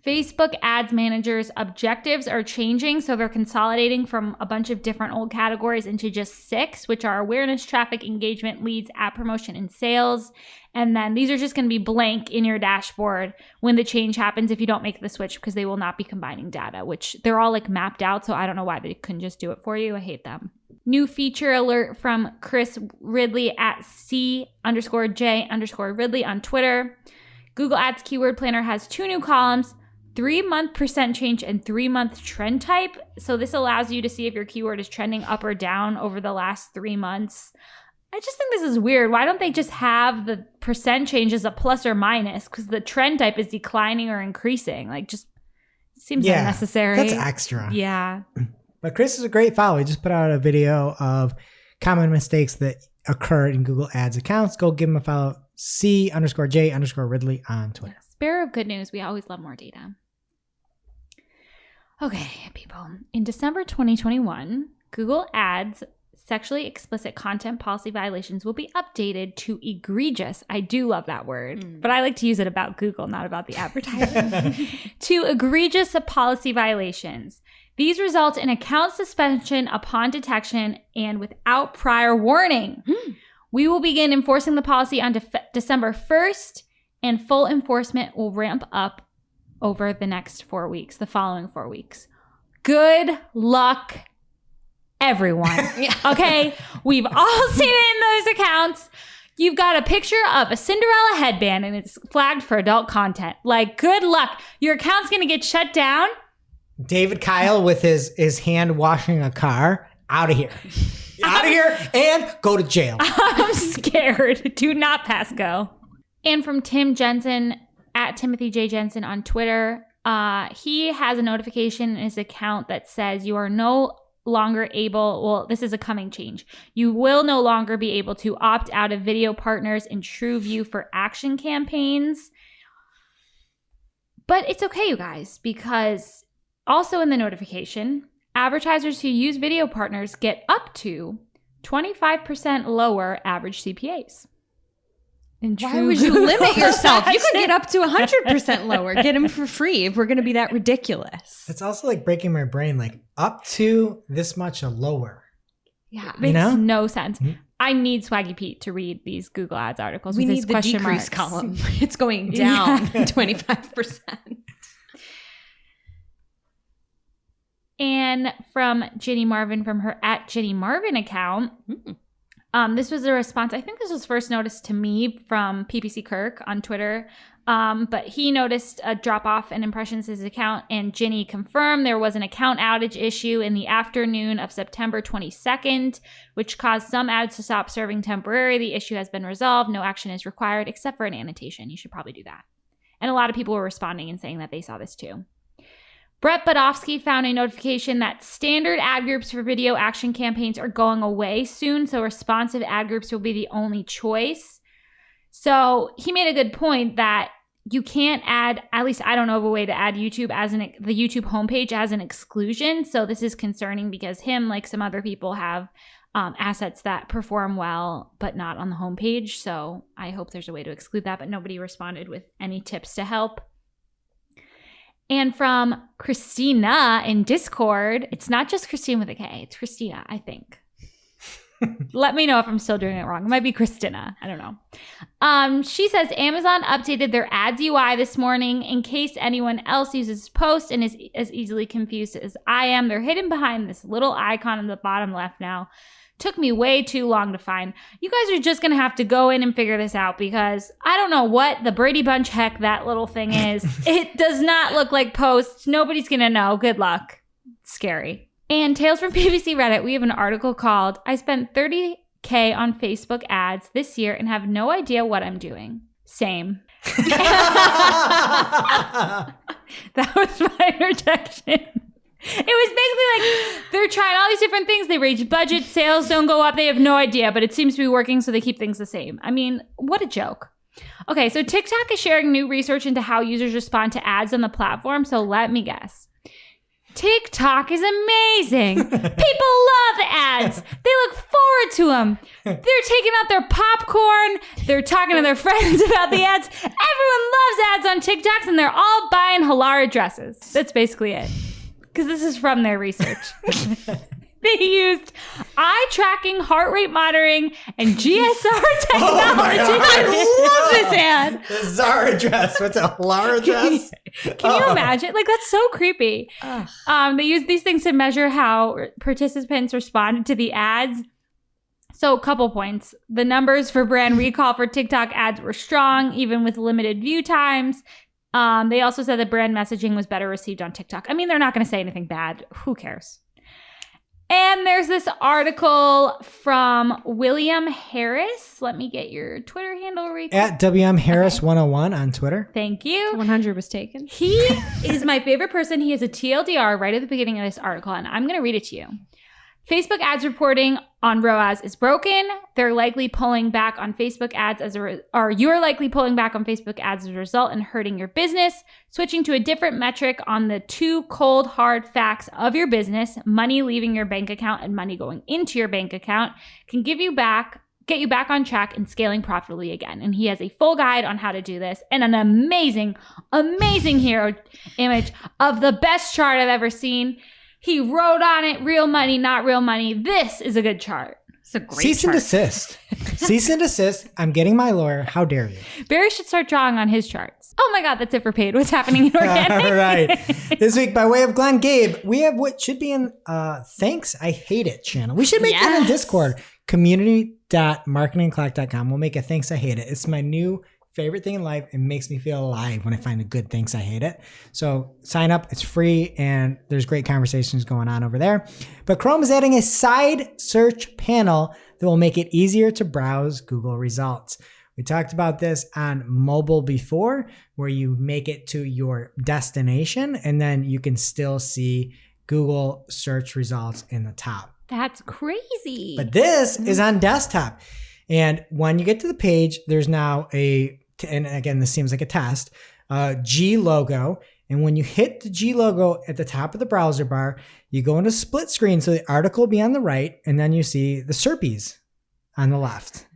Facebook Ads Manager's objectives are changing, so they're consolidating from a bunch of different old categories into just 6, which are awareness, traffic, engagement, leads, app promotion, and sales. And then these are just going to be blank in your dashboard when the change happens if you don't make the switch, because they will not be combining data, which they're all like mapped out, so I don't know why they couldn't just do it for you. I hate them. New feature alert from Chris Ridley at C_J_Ridley on Twitter. Google Ads Keyword Planner has 2 new columns: 3-month percent change and 3-month trend type. So this allows you to see if your keyword is trending up or down over the last 3 months. I just think this is weird. Why don't they just have the percent change as a plus or minus? Because the trend type is declining or increasing. Like, just seems unnecessary. That's extra. Yeah. But Chris is a great follow. He just put out a video of common mistakes that occur in Google Ads accounts. Go give him a follow. C_J_Ridley on Twitter. Bearer of good news. We always love more data. Okay, people. In December 2021, Google Ads sexually explicit content policy violations will be updated to egregious. I do love that word, but I like to use it about Google, not about the advertiser. To egregious policy violations. These result in account suspension upon detection and without prior warning. We will begin enforcing the policy on December 1st, and full enforcement will ramp up over the next 4 weeks, the following 4 weeks. Good luck, everyone. Okay? We've all seen it in those accounts. You've got a picture of a Cinderella headband and it's flagged for adult content. Like, good luck. Your account's going to get shut down. David Kyle with his hand washing a car. Out of here. Out of here and go to jail. I'm scared. Do not pass go. And from Tim Jensen at Timothy J. Jensen on Twitter, he has a notification in his account that says you are no longer able, well, this is a coming change. You will no longer be able to opt out of video partners in TrueView for action campaigns. But it's okay, you guys, because also in the notification, advertisers who use video partners get up to 25% lower average CPAs. Why would you limit yourself? You could get up to 100% lower. Get them for free if we're going to be that ridiculous. It's also like breaking my brain, like up to this much a lower. Yeah, it makes no sense. Mm-hmm. I need Swaggy Pete to read these Google Ads articles. We with need his the question decrease marks. column. It's going down 25%. And from Jenny Marvin from her at Jenny Marvin account. This was a response. I think this was first noticed to me from PPC Kirk on Twitter. But he noticed a drop off in impressions in his account, and Jenny confirmed there was an account outage issue in the afternoon of September 22nd, which caused some ads to stop serving temporarily. The issue has been resolved. No action is required except for an annotation. You should probably do that. And a lot of people were responding and saying that they saw this too. Brett Budofsky found a notification that standard ad groups for video action campaigns are going away soon, so responsive ad groups will be the only choice. So he made a good point that you can't add, at least I don't know of a way to add YouTube the YouTube homepage as an exclusion. So this is concerning because him, like some other people, have assets that perform well, but not on the homepage. So I hope there's a way to exclude that, but nobody responded with any tips to help. And from Christina in Discord, it's not just Christine with a K, it's Christina, I think. Let me know if I'm still doing it wrong. It might be Christina. I don't know. She says Amazon updated their ads UI this morning in case anyone else uses post and is as easily confused as I am. They're hidden behind this little icon in the bottom left now. Took me way too long to find. You guys are just going to have to go in and figure this out because I don't know what the Brady Bunch heck that little thing is. It does not look like posts. Nobody's going to know. Good luck. It's scary. And Tales from PPC Reddit, we have an article called, I spent $30K on Facebook ads this year and have no idea what I'm doing. Same. That was my interjection. It was basically like they're trying all these different things. They raise budget, sales don't go up. They have no idea, but it seems to be working, so they keep things the same. I mean, what a joke. Okay, so TikTok is sharing new research into how users respond to ads on the platform, so let me guess. TikTok is amazing. People love ads. They look forward to them. They're taking out their popcorn. They're talking to their friends about the ads. Everyone loves ads on TikToks, and they're all buying Halara dresses. That's basically it. Because this is from their research. They used eye tracking, heart rate monitoring, and GSR technology. Oh my God, I love this ad. The Zara dress. What's a Lara dress? Can you imagine? Like, that's so creepy. They use these things to measure how participants responded to the ads. So a couple points. The numbers for brand recall for TikTok ads were strong, even with limited view times. They also said that brand messaging was better received on TikTok. I mean, they're not going to say anything bad. Who cares? And there's this article from William Harris. Let me get your Twitter handle right quick. At WM Harris 101 on Twitter. Thank you. 100 was taken. He is my favorite person. He has a TLDR right at the beginning of this article, and I'm going to read it to you. Facebook ads reporting on ROAS is broken. They're likely pulling back on Facebook ads you're likely pulling back on Facebook ads as a result and hurting your business. Switching to a different metric on the two cold, hard facts of your business, money leaving your bank account and money going into your bank account, can get you back on track and scaling profitably again. And he has a full guide on how to do this and an amazing, amazing hero image of the best chart I've ever seen. He wrote on it, real money, not real money. This is a good chart. It's a great Cease chart. and desist. Cease and desist. I'm getting my lawyer. How dare you? Barry should start drawing on his charts. Oh my God, that's it for paid. What's happening in organic? All right. This week, by way of Glenn Gabe, we have what should be in Thanks, I Hate It channel. We should make that in Discord. Community.marketingclock.com. We'll make a Thanks, I Hate It. It's my new favorite thing in life. It makes me feel alive when I find a good Thanks, I Hate It. So sign up. It's free and there's great conversations going on over there. But Chrome is adding a side search panel that will make it easier to browse Google results. We talked about this on mobile before, where you make it to your destination and then you can still see Google search results in the top. That's crazy. But this is on desktop. And when you get to the page, there's now and again, this seems like a test, G logo. And when you hit the G logo at the top of the browser bar, you go into split screen. So the article will be on the right, and then you see the SERPs on the left.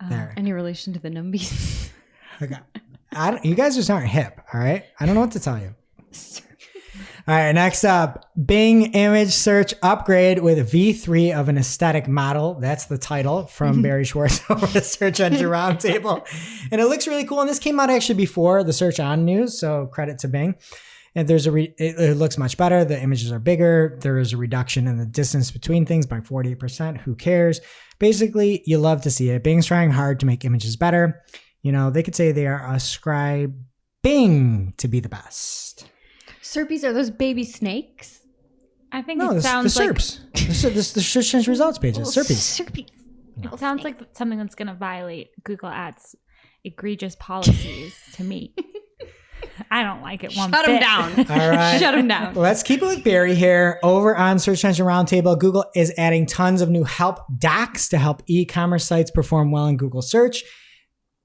There. Any relation to the numbies? Okay. You guys just aren't hip, all right? I don't know what to tell you. All right, next up, Bing image search upgrade with V3 of an aesthetic model. That's the title from Barry Schwartz over the Search Engine Roundtable. And it looks really cool. And this came out actually before the Search On news, so credit to Bing. And it looks much better. The images are bigger. There is a reduction in the distance between things by 48%. Who cares? Basically, you love to see it. Bing's trying hard to make images better. You know, they could say they are ascribing to be the best. Serpies are those baby snakes? I think it sounds the SERPs. The search engine results pages. SERPs. It sounds like something that's going to violate Google Ads' egregious policies to me. I don't like it one bit. Shut them down. All right. Shut them down. Let's keep it with Barry here. Over on Search Engine Roundtable, Google is adding tons of new help docs to help e-commerce sites perform well in Google search.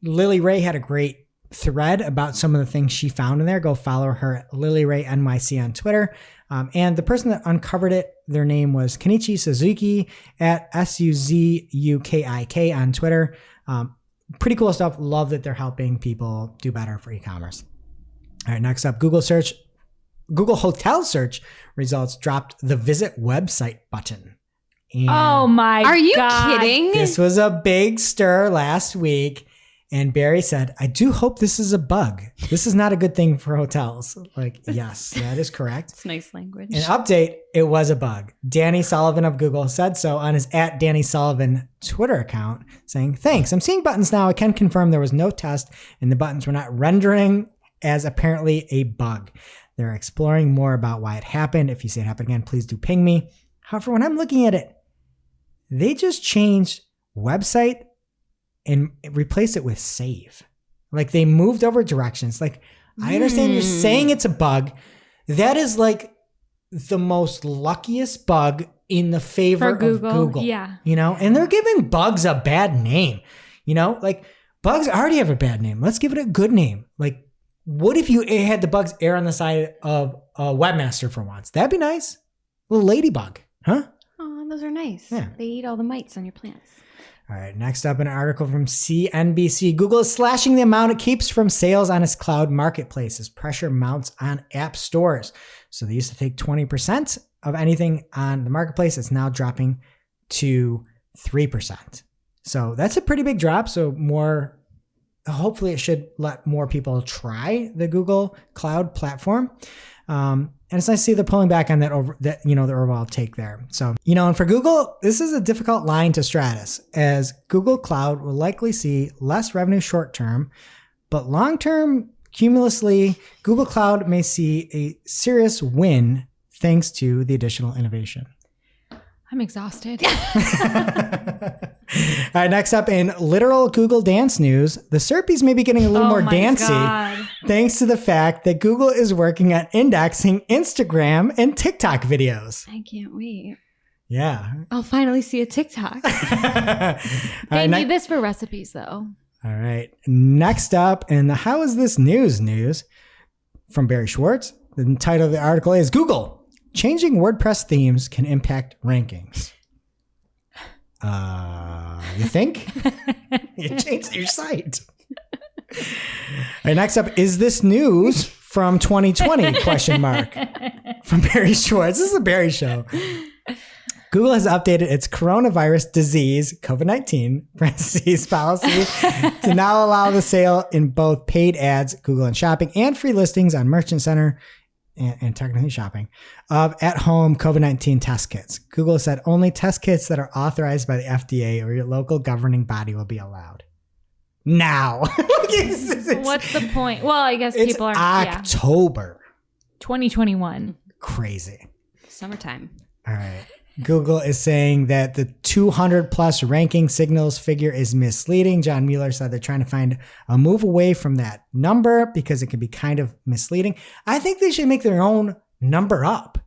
Lily Ray had a great thread about some of the things she found in there, go follow her at LilyRayNYC on Twitter. And the person that uncovered it, their name was Kenichi Suzuki at SUZUKIK on Twitter. Pretty cool stuff. Love that they're helping people do better for e-commerce. All right, next up, Google hotel search results dropped the visit website button. And Oh my Are you God. kidding? this was a big stir last week. And Barry said, I do hope this is a bug. This is not a good thing for hotels. Like, yes, that is correct. It's nice language. An update, it was a bug. Danny Sullivan of Google said so on his @DannySullivan Twitter account, saying, thanks. I'm seeing buttons now. I can confirm there was no test and the buttons were not rendering as apparently a bug. They're exploring more about why it happened. If you see it happen again, please do ping me. However, when I'm looking at it, they just changed website and replaced it with save. Like they moved over directions. Like I understand you're saying it's a bug. That is like the most luckiest bug in the favor For Google, of Google. yeah. You know, and they're giving bugs a bad name. You know, like bugs already have a bad name. Let's give it a good name. Like what if you had the bugs err on the side of a webmaster for once? That'd be nice. A little ladybug, huh? Oh, those are nice. Yeah. They eat all the mites on your plants. All right, next up, an article from CNBC. Google is slashing the amount it keeps from sales on its cloud marketplace as pressure mounts on app stores. So they used to take 20% of anything on the marketplace. It's now dropping to 3%. So that's a pretty big drop. So hopefully it should let more people try the Google Cloud platform. And it's nice to see the pulling back on the overall take there. So, and for Google, this is a difficult line to stratus as Google Cloud will likely see less revenue short term, but long term, cumulatively, Google Cloud may see a serious win thanks to the additional innovation. I'm exhausted. All right, next up in literal Google dance news, the Serpies may be getting a little more my dancey God. thanks to the fact that Google is working on indexing Instagram and TikTok videos. I can't wait. Yeah. I'll finally see a TikTok. They need this for recipes, though. All right. Next up in the How Is This News from Barry Schwartz. The title of the article is Google, Changing WordPress Themes Can Impact Rankings. You think? You changed your site. All right, next up, is this news from 2020? From Barry Schwartz. This is a Barry show. Google has updated its coronavirus disease, COVID-19, policy to now allow the sale in both paid ads, Google and Shopping, and free listings on Merchant Center and technically shopping of at-home COVID-19 test kits. Google said only test kits that are authorized by the FDA or your local governing body will be allowed. Now. What's the point? Well, I guess It's people are October. 2021. Crazy. Summertime. All right. Google is saying that the 200 plus ranking signals figure is misleading. John Mueller said they're trying to find a move away from that number because it can be kind of misleading. I think they should make their own number up.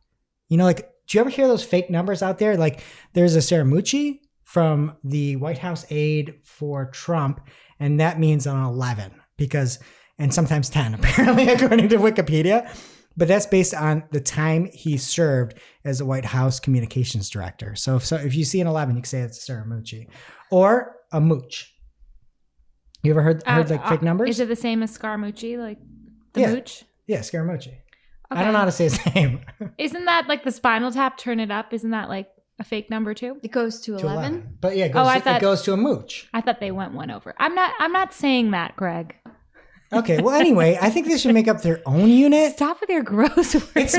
Like, do you ever hear those fake numbers out there? Like, there's a Scaramucci from the White House aide for Trump, and that means an 11 and sometimes 10, apparently, according to Wikipedia. But that's based on the time he served as a White House communications director. So if you see an 11, you can say it's a Scaramucci or a mooch. You ever heard like fake numbers? Is it the same as Scaramucci, like the mooch? Yeah, Scaramucci. Okay. I don't know how to say his name. Isn't that like the Spinal Tap? Turn it up. Isn't that like a fake number too? It goes to 11. But yeah, it goes to a mooch. I thought they went one over. I'm not saying that, Greg. Okay, well, anyway, I think they should make up their own unit. Stop with your gross words. It's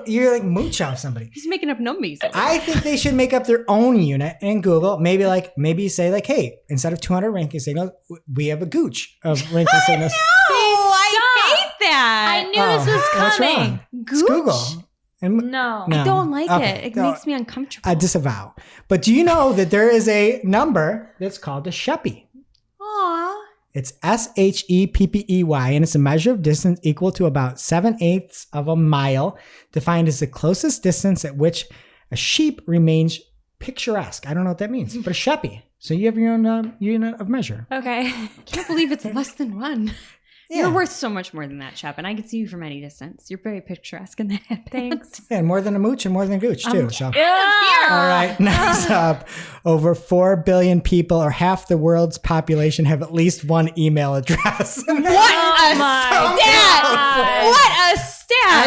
you're like mooch off somebody. He's making up numbers. I think they should make up their own unit in Google. Maybe say like, hey, instead of 200 ranking signals, we have a gooch of ranking signals. I hate that. I knew this was What's coming. wrong? It's Google. And No. I don't like Okay, it. It no. makes me uncomfortable. I disavow. But do you know that there is a number that's called a Sheppy? Aw. It's SHEPPEY, and it's a measure of distance equal to about 7/8 of a mile, defined as the closest distance at which a sheep remains picturesque. I don't know what that means, but a Sheppy. So you have your own unit of measure. Okay. I can't believe it's less than one. You're worth so much more than that, Shep, and I can see you from any distance. You're very picturesque in that. Thanks. Yeah, and more than a mooch and more than a gooch, too. So. Yeah. All right, next up. Over 4 billion people, or half the world's population, have at least one email address. What a stat! What a stat!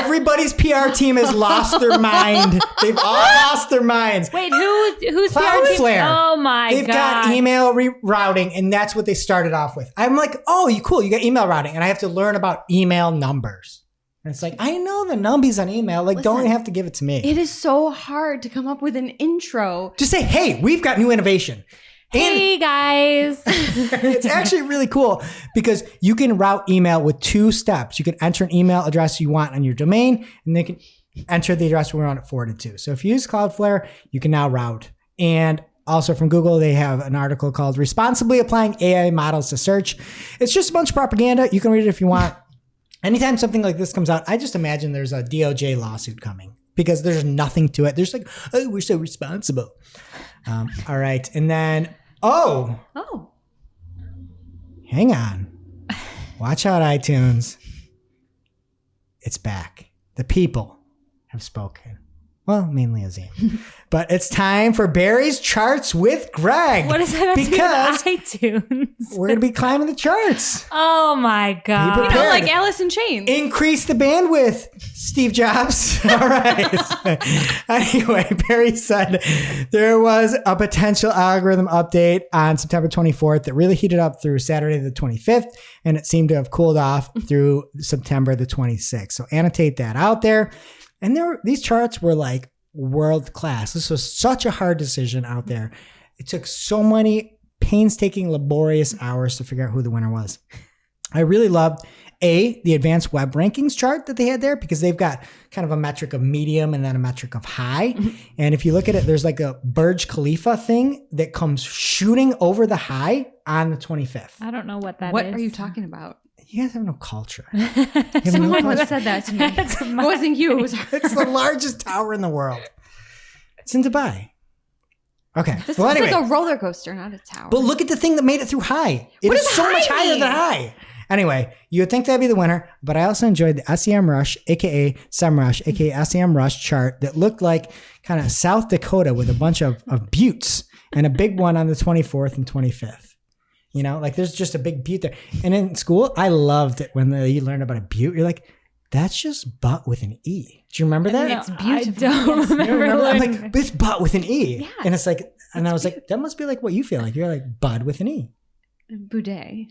Everybody's PR team has lost their mind. They've all lost their minds. Wait, who's Cloudflare. Oh my They've God. got email rerouting, and that's what they started off with. I'm like, oh, cool. You got email routing, and I have to learn about email numbers. And it's like, I know the numbies on email. Like, don't have to give it to me. It is so hard to come up with an intro. Just say, hey, we've got new innovation. Hey guys. It's actually really cool because you can route email with 2 steps. You can enter an email address you want on your domain, and they can enter the address we want it forwarded to. So if you use Cloudflare, you can now route. And also from Google, they have an article called Responsibly Applying AI Models to Search. It's just a bunch of propaganda. You can read it if you want. Anytime something like this comes out, I just imagine there's a DOJ lawsuit coming because there's nothing to it. There's like, oh, we're so responsible. All right. And then, oh, hang on. Watch out, iTunes. It's back. The people have spoken. Well, mainly Azim. But it's time for Barry's Charts with Greg. What does that have to do with iTunes? We're going to be climbing the charts. Oh my God. Be prepared. Like Alice in Chains. Increase the bandwidth, Steve Jobs. All right. Anyway, Barry said there was a potential algorithm update on September 24th that really heated up through Saturday the 25th, and it seemed to have cooled off through September the 26th. So annotate that out there. And these charts were like world class. This was such a hard decision out there. It took so many painstaking, laborious hours to figure out who the winner was. I really loved the advanced web rankings chart that they had there because they've got kind of a metric of medium and then a metric of high. And if you look at it, there's like a Burj Khalifa thing that comes shooting over the high on the 25th. I don't know what that is. What are you talking about? You guys have no culture. Someone said that to me. It wasn't you. It was It's the largest tower in the world. It's in Dubai. Okay. This Well, is anyway. like a roller coaster, not a tower. But look at the thing that made it through high. It is so much higher than high. Anyway, you would think that'd be the winner, but I also enjoyed the SEM Rush, aka SEMrush, aka SEM Rush chart that looked like kind of South Dakota with a bunch of buttes and a big one on the 24th and 25th. You know, like there's just a big butte there. And in school, I loved it when you learned about a butte. You're like, that's just butt with an E. Do you remember that? It's beautiful. I don't remember I'm learning like, it's butt with an E. Yeah, and it's like, and I was like, that must be like what you feel like. You're like bud with an E. Boudet.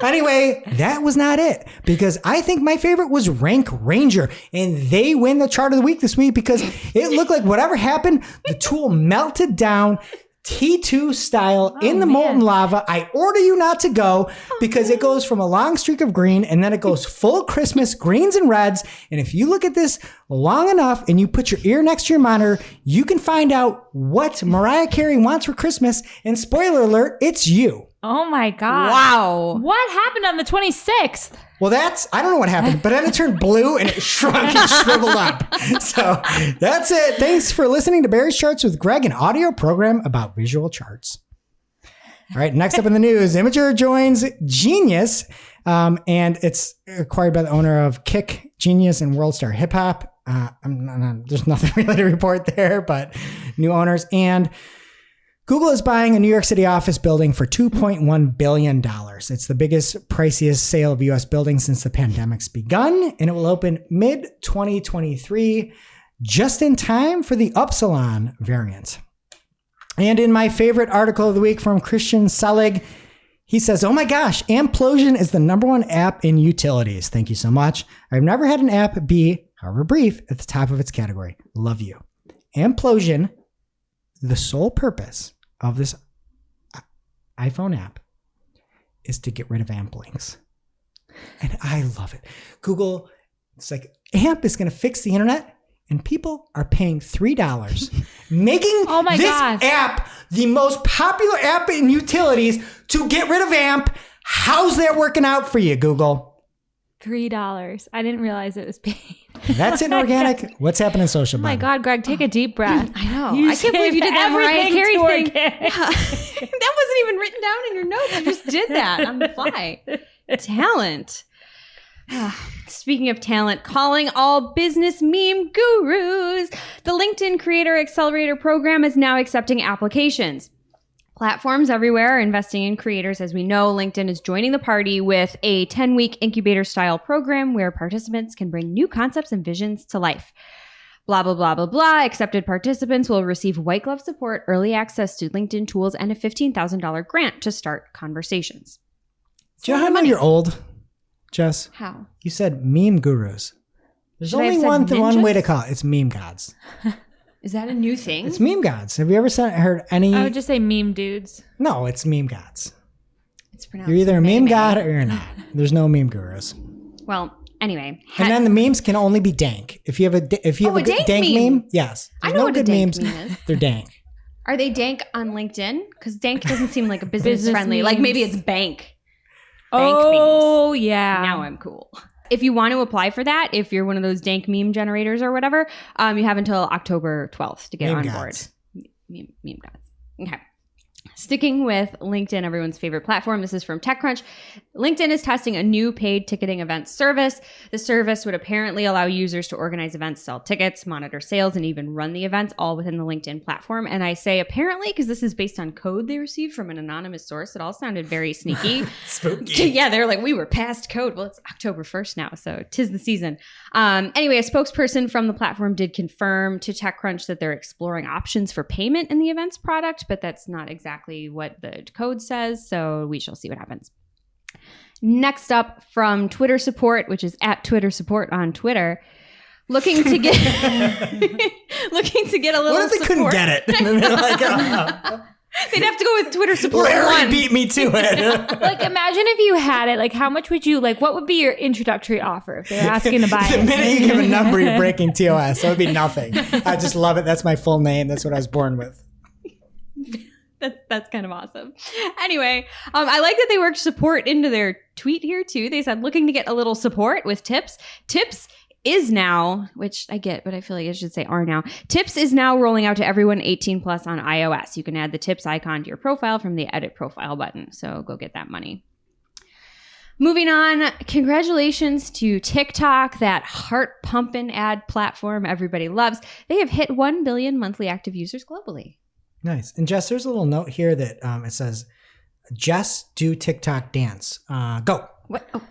Anyway, that was not it because I think my favorite was Rank Ranger, and they win the chart of the week this week because it looked like whatever happened, the tool melted down T2 style in the molten lava. I order you not to go because it goes from a long streak of green and then it goes full Christmas greens and reds. And if you look at this long enough and you put your ear next to your monitor, you can find out what Mariah Carey wants for Christmas. And spoiler alert, it's you. Oh my God. Wow. What happened on the 26th? Well, I don't know what happened, but then it turned blue and it shrunk and shriveled up. So that's it. Thanks for listening to Barry's Charts with Greg, an audio program about visual charts. All right, next up in the news, Imager joins Genius, and it's acquired by the owner of Kick, Genius, and WorldStar Hip Hop. There's nothing really to report there, but new owners. And Google is buying a New York City office building for $2.1 billion. It's the biggest, priciest sale of U.S. buildings since the pandemic's begun, and it will open mid-2023, just in time for the Upsilon variant. And in my favorite article of the week from Christian Selig, he says, oh my gosh, Amplosion is the #1 app in utilities. Thank you so much. I've never had an app be, however brief, at the top of its category. Love you. Amplosion, the sole purpose of this iPhone app is to get rid of AMP links. And I love it. Google, it's like, AMP is going to fix the internet, and people are paying $3, making this app the most popular app in utilities to get rid of AMP. How's that working out for you, Google? $3. I didn't realize it was paid. That's Inorganic. What's happening in social? Oh my God, Greg, take a deep breath. I know. I can't believe you did that Mariah Carey thing. Yeah. That wasn't even written down in your notes. You just did that on the fly. Talent. Speaking of talent, calling all business meme gurus. The LinkedIn Creator Accelerator program is now accepting applications. Platforms everywhere are investing in creators. As we know, LinkedIn is joining the party with a 10-week incubator-style program where participants can bring new concepts and visions to life. Blah, blah, blah, blah, blah. Accepted participants will receive white glove support, early access to LinkedIn tools, and a $15,000 grant to start conversations. Do you know how I know you're old, Jess? How? You said meme gurus. There's Should I only have said one way to ninjas? call it. It's meme gods. Is that a new thing? It's meme gods. Have you ever heard any? I would just say meme dudes. No, it's meme gods. It's pronounced You're either a meme meme. god or you're not. There's no meme gurus. Well, anyway. And then the memes can only be dank. If you have a good dank dank meme. meme, yes. I There's know no what a good dank memes. meme is. They're dank. Are they dank on LinkedIn? Because dank doesn't seem like a business Business friendly. Like maybe memes. it's bank. Oh, yeah. Now I'm cool. If you want to apply for that, if you're one of those dank meme generators or whatever, you have until October 12th to get Meme on gods. board. Meme gods. Okay. Sticking with LinkedIn, everyone's favorite platform. This is from TechCrunch. LinkedIn is testing a new paid ticketing event service. The service would apparently allow users to organize events, sell tickets, monitor sales, and even run the events all within the LinkedIn platform. And I say apparently because this is based on code they received from an anonymous source. It all sounded very sneaky. Spooky. Yeah, they're like, we were past code. Well, it's October 1st now, so 'tis the season. Anyway, a spokesperson from the platform did confirm to TechCrunch that they're exploring options for payment in the events product, but that's not exactly what the code says, so we shall see what happens. Next up from Twitter support, which is at Twitter support on Twitter, looking to get a little What if they support. couldn't get it? And they're like, oh, They'd have to go with Twitter support Larry 1. beat me to it. Like, imagine if you had it. Like, how much would you, like, what would be your introductory offer if they were asking to buy The it? minute you give a number, you're breaking TOS. So it would be nothing. I just love it. That's my full name. That's what I was born with. That's kind of awesome. Anyway, I like that they worked support into their tweet here too. They said looking to get a little support with tips. Tips is now, which I get, but I feel like I should say are now. Tips is now rolling out to everyone 18 plus on iOS. You can add the tips icon to your profile from the edit profile button. So go get that money. Moving on, congratulations to TikTok, that heart-pumping ad platform everybody loves. They have hit 1 billion monthly active users globally. Nice. And Jess, there's a little note here that it says, Jess, do TikTok dance. Go. What? Oh.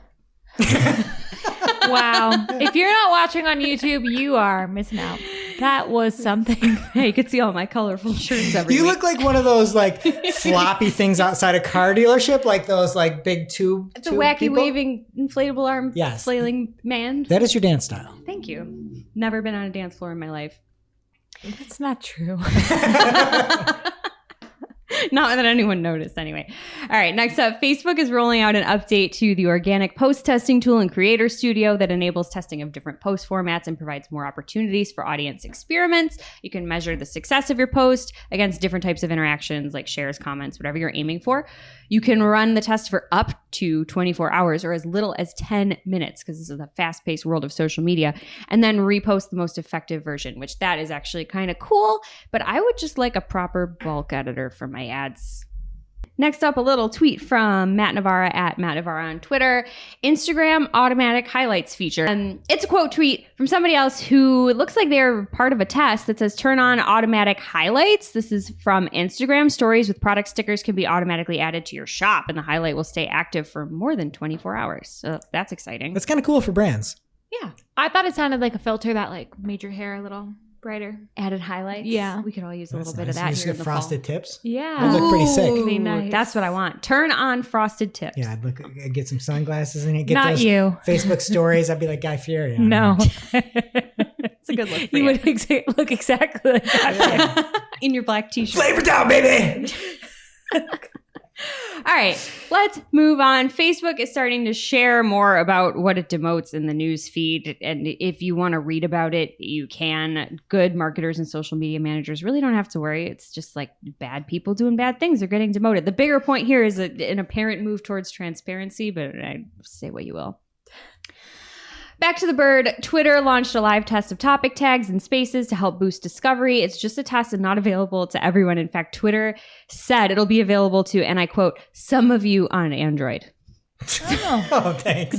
Wow. If you're not watching on YouTube, you are missing out. That was something. Hey, you could see all my colorful shirts every You week. look like one of those like floppy things outside a car dealership, like those like big tube. The tube wacky people. waving inflatable arm Yes. flailing man. That is your dance style. Thank you. Never been on a dance floor in my life. That's not true. Not that anyone noticed anyway. All right, next up, Facebook is rolling out an update to the organic post testing tool in Creator Studio that enables testing of different post formats and provides more opportunities for audience experiments. You can measure the success of your post against different types of interactions like shares, comments, whatever you're aiming for. You can run the test for up to 24 hours or as little as 10 minutes because this is a fast-paced world of social media, and then repost the most effective version, which that is actually kind of cool, but I would just like a proper bulk editor for my ads. Next up, a little tweet from Matt Navarra at Matt Navarra on Twitter. Instagram automatic highlights feature. It's a quote tweet from somebody else who it looks like they're part of a test that says turn on automatic highlights. This is from Instagram. Stories with product stickers can be automatically added to your shop, and the highlight will stay active for more than 24 hours. So that's exciting. That's kind of cool for brands. Yeah. I thought it sounded like a filter that like made your hair a little brighter. Added highlights. Yeah. We could all use a That's little bit nice. of that You just here in get the frosted fall. tips. Yeah. Those look pretty sick. Really nice. That's what I want. Turn on frosted tips. Yeah, I'd get some sunglasses in it. Get Not those you. Facebook stories. I'd be like Guy Fieri. No. It's a good look for You you. would look exactly like that. In your black t-shirt. Flavor Town, baby. All right, let's move on. Facebook is starting to share more about what it demotes in the news feed. And if you want to read about it, you can. Good marketers and social media managers really don't have to worry. It's just like bad people doing bad things are getting demoted. The bigger point here is an apparent move towards transparency, but I say what you will. Back to the bird, Twitter launched a live test of topic tags and spaces to help boost discovery. It's just a test and not available to everyone. In fact, Twitter said it'll be available to, and I quote, some of you on Android. Oh, thanks.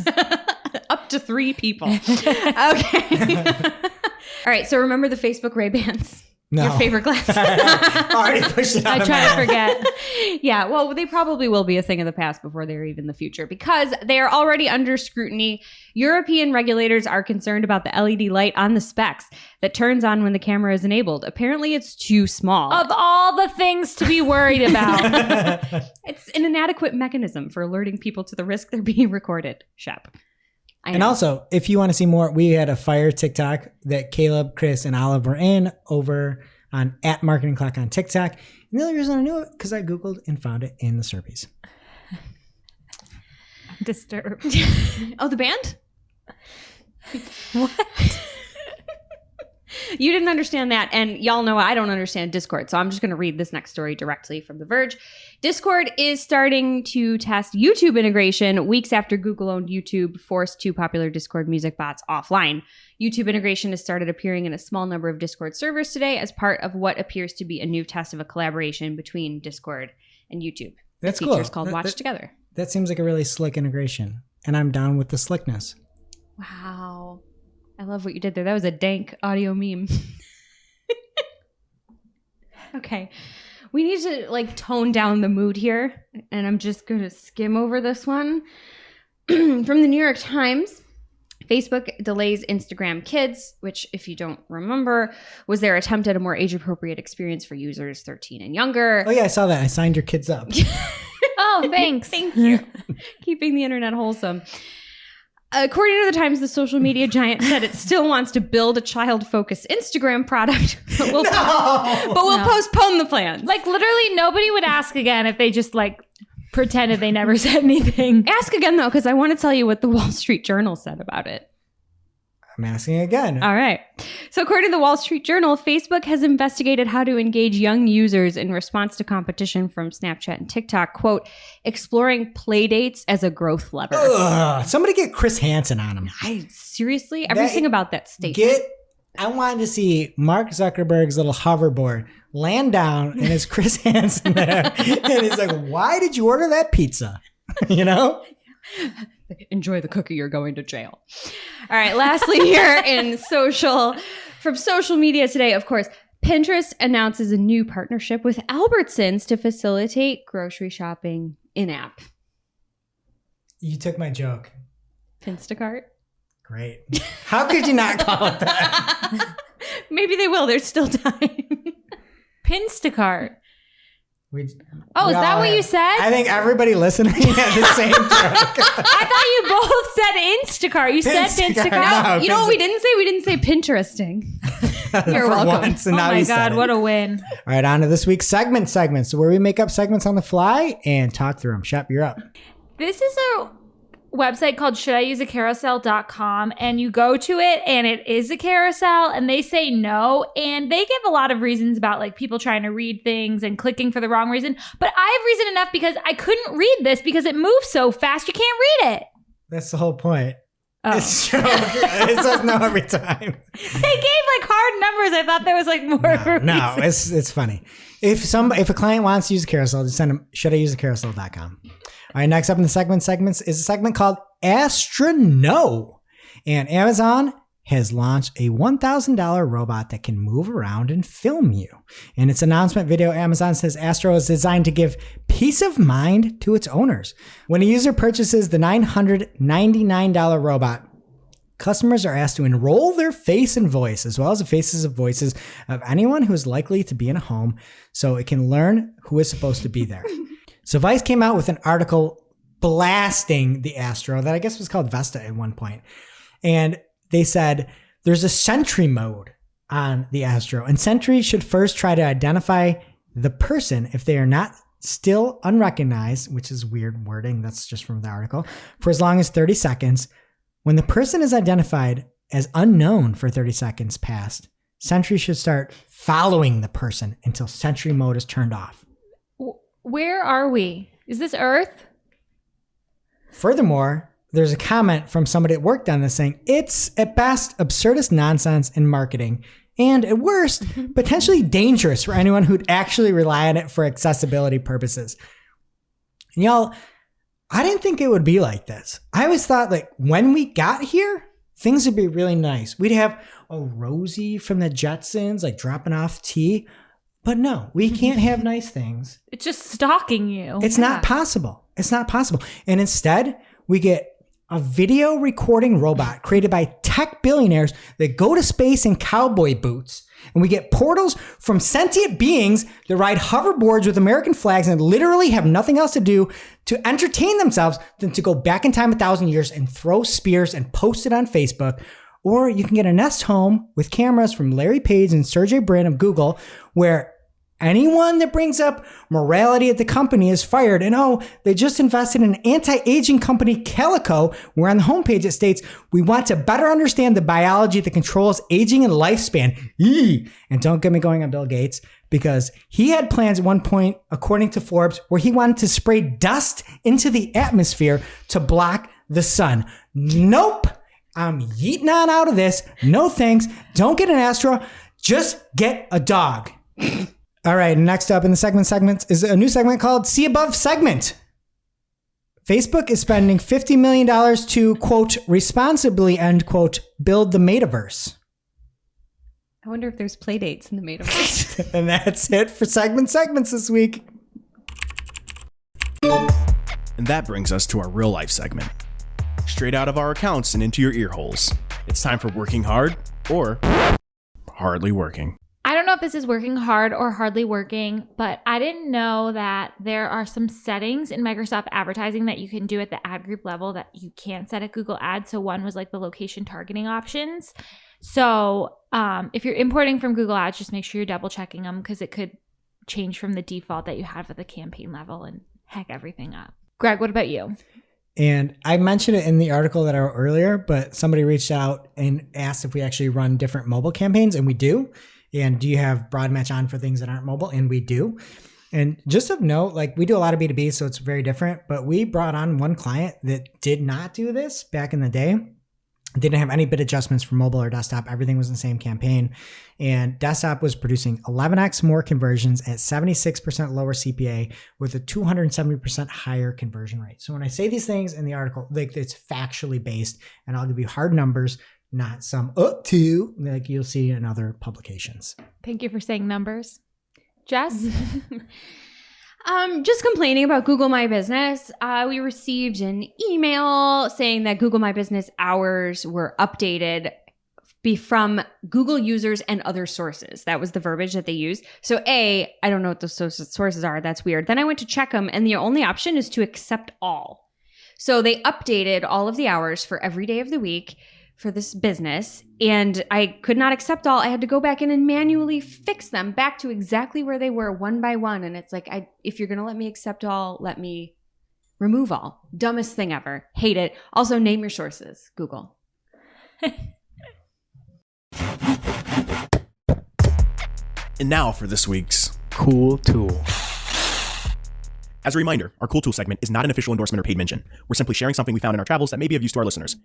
Up to 3 people. Okay. All right. So remember the Facebook Ray-Bans? No. Your favorite glass. Already pushed it on I try to forget. Yeah, well, they probably will be a thing of the past before they're even the future because they are already under scrutiny. European regulators are concerned about the LED light on the specs that turns on when the camera is enabled. Apparently, it's too small. Of all the things to be worried about. It's an inadequate mechanism for alerting people to the risk they're being recorded, Shep. And also, if you want to see more, we had a fire TikTok that Caleb, Chris, and Olive were in over on @MarketingClock on TikTok. And the only reason I knew it because I Googled and found it in the Slurpees. Disturbed. Oh, the band? What? You didn't understand that, and y'all know I don't understand Discord, so I'm just going to read this next story directly from The Verge. Discord is starting to test YouTube integration weeks after Google owned YouTube forced 2 popular Discord music bots offline. YouTube integration has started appearing in a small number of Discord servers today as part of what appears to be a new test of a collaboration between Discord and YouTube. That's the cool. feature's called Watch Together. That seems like a really slick integration, and I'm down with the slickness. Wow. I love what you did there. That was a dank audio meme. Okay. We need to tone down the mood here. And I'm just going to skim over this one. From the New York Times, Facebook delays Instagram Kids, which, if you don't remember, was their attempt at a more age-appropriate experience for users 13 and younger. Oh, yeah, I saw that. I signed your kids up. Oh, thanks. Thank you. Keeping the internet wholesome. According to the Times, the social media giant said it still wants to build a child-focused Instagram product, but will postpone the plans. Literally nobody would ask again if they just pretended they never said anything. Ask again, though, because I want to tell you what the Wall Street Journal said about it. I'm asking again. All right. So according to the Wall Street Journal, Facebook has investigated how to engage young users in response to competition from Snapchat and TikTok, quote, exploring play dates as a growth lever. Ugh, somebody get Chris Hansen on him. Seriously? Everything about that statement. I wanted to see Mark Zuckerberg's little hoverboard land down and it's Chris Hansen there. And he's like, why did you order that pizza? You know? Enjoy the cookie, you're going to jail. All right, lastly here from social media today, of course, Pinterest announces a new partnership with Albertsons to facilitate grocery shopping in-app. You took my joke. Instacart? Great. How could you not call it that? Maybe they will, there's still time. Pinstacart. Is that what you said? I think everybody listening had the same joke. I thought you both said Instacart. You said Pinstacart. No, You know what we didn't say? We didn't say Pinteresting. You're welcome. Once, and Oh now my you said God, it. what a win. All right, on to this week's segments, where we make up segments on the fly and talk through them. Shep, you're up. This is a website called shouldIuseacarousel.com, and you go to it and it is a carousel and they say no, and they give a lot of reasons about people trying to read things and clicking for the wrong reason, but I have reason enough because I couldn't read this because it moves so fast you can't read it. That's the whole point. Oh. It's true. It says no every time. They gave hard numbers. I thought there was more. No, it's funny. If a client wants to use a carousel, just send them shouldIuseacarousel.com. All right, next up in the segments is a segment called Astrono. And Amazon has launched a $1,000 robot that can move around and film you. In its announcement video, Amazon says Astro is designed to give peace of mind to its owners. When a user purchases the $999 robot, customers are asked to enroll their face and voice, as well as the faces and voices of anyone who is likely to be in a home, so it can learn who is supposed to be there. So Vice came out with an article blasting the Astro that I guess was called Vesta at one point. And they said there's a Sentry mode on the Astro, and Sentry should first try to identify the person if they are not still unrecognized, which is weird wording. That's just from the article, for as long as 30 seconds. When the person is identified as unknown for 30 seconds past, Sentry should start following the person until Sentry mode is turned off. Where are we? Is this Earth? Furthermore, there's a comment from somebody that worked on this saying it's at best absurdist nonsense in marketing, and at worst, potentially dangerous for anyone who'd actually rely on it for accessibility purposes. And y'all, I didn't think it would be like this. I always thought like when we got here, things would be really nice. We'd have a Rosie from the Jetsons like dropping off tea. But no, we can't have nice things. It's just stalking you. It's not possible. It's not possible. And instead, we get a video recording robot created by tech billionaires that go to space in cowboy boots. And we get portals from sentient beings that ride hoverboards with American flags and literally have nothing else to do to entertain themselves than to go back in time 1,000 years and throw spears and post it on Facebook. Or you can get a Nest Home with cameras from Larry Page and Sergey Brin of Google, where anyone that brings up morality at the company is fired. And they just invested in an anti-aging company, Calico, where on the homepage it states, we want to better understand the biology that controls aging and lifespan. Eee! And don't get me going on Bill Gates, because he had plans at one point, according to Forbes, where he wanted to spray dust into the atmosphere to block the sun. Nope. I'm yeeting on out of this. No thanks. Don't get an Astra. Just get a dog. All right, next up in the segments is a new segment called See Above Segment. Facebook is spending $50 million to, quote, responsibly, end quote, build the metaverse. I wonder if there's play dates in the metaverse. And that's it for segments this week. And that brings us to our real life segment. Straight out of our accounts and into your ear holes. It's time for working hard or hardly working. I don't know if this is working hard or hardly working, but I didn't know that there are some settings in Microsoft advertising that you can do at the ad group level that you can't set at Google Ads. So one was like the location targeting options. So if you're importing from Google Ads, just make sure you're double checking them because it could change from the default that you have at the campaign level and heck everything up. Greg, what about you? And I mentioned it in the article that I wrote earlier, but somebody reached out and asked if we actually run different mobile campaigns, and we do. And do you have broad match on for things that aren't mobile? And we do. And just of note, like we do a lot of B2B, so it's very different. But we brought on one client that did not do this back in the day. Didn't have any bid adjustments for mobile or desktop. Everything was in the same campaign. And desktop was producing 11x more conversions at 76% lower CPA with a 270% higher conversion rate. So when I say these things in the article, like it's factually based, and I'll give you hard numbers, not some up to like you'll see in other publications. Thank you for saying numbers. Jess? Just complaining about Google My Business. We received an email saying that Google My Business hours were updated from Google users and other sources. That was the verbiage that they used. So I don't know what those sources are. That's weird. Then I went to check them, and the only option is to accept all. So they updated all of the hours for every day of the week for this business, and I could not accept all. I had to go back in and manually fix them back to exactly where they were one by one. And it's like, if you're going to let me accept all, let me remove all. Dumbest thing ever. Hate it. Also, name your sources, Google. And now for this week's Cool Tool. As a reminder, our Cool Tool segment is not an official endorsement or paid mention. We're simply sharing something we found in our travels that may be of use to our listeners.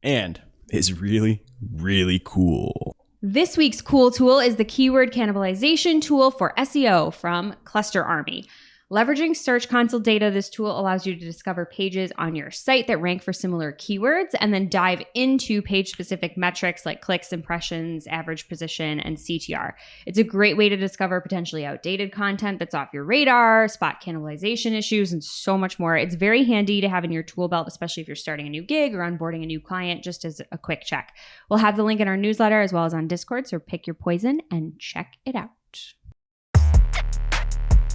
And is really, really cool. This week's cool tool is the keyword cannibalization tool for SEO from Cluster Army. Leveraging Search Console data, this tool allows you to discover pages on your site that rank for similar keywords and then dive into page-specific metrics like clicks, impressions, average position, and CTR. It's a great way to discover potentially outdated content that's off your radar, spot cannibalization issues, and so much more. It's very handy to have in your tool belt, especially if you're starting a new gig or onboarding a new client, just as a quick check. We'll have the link in our newsletter as well as on Discord, so pick your poison and check it out.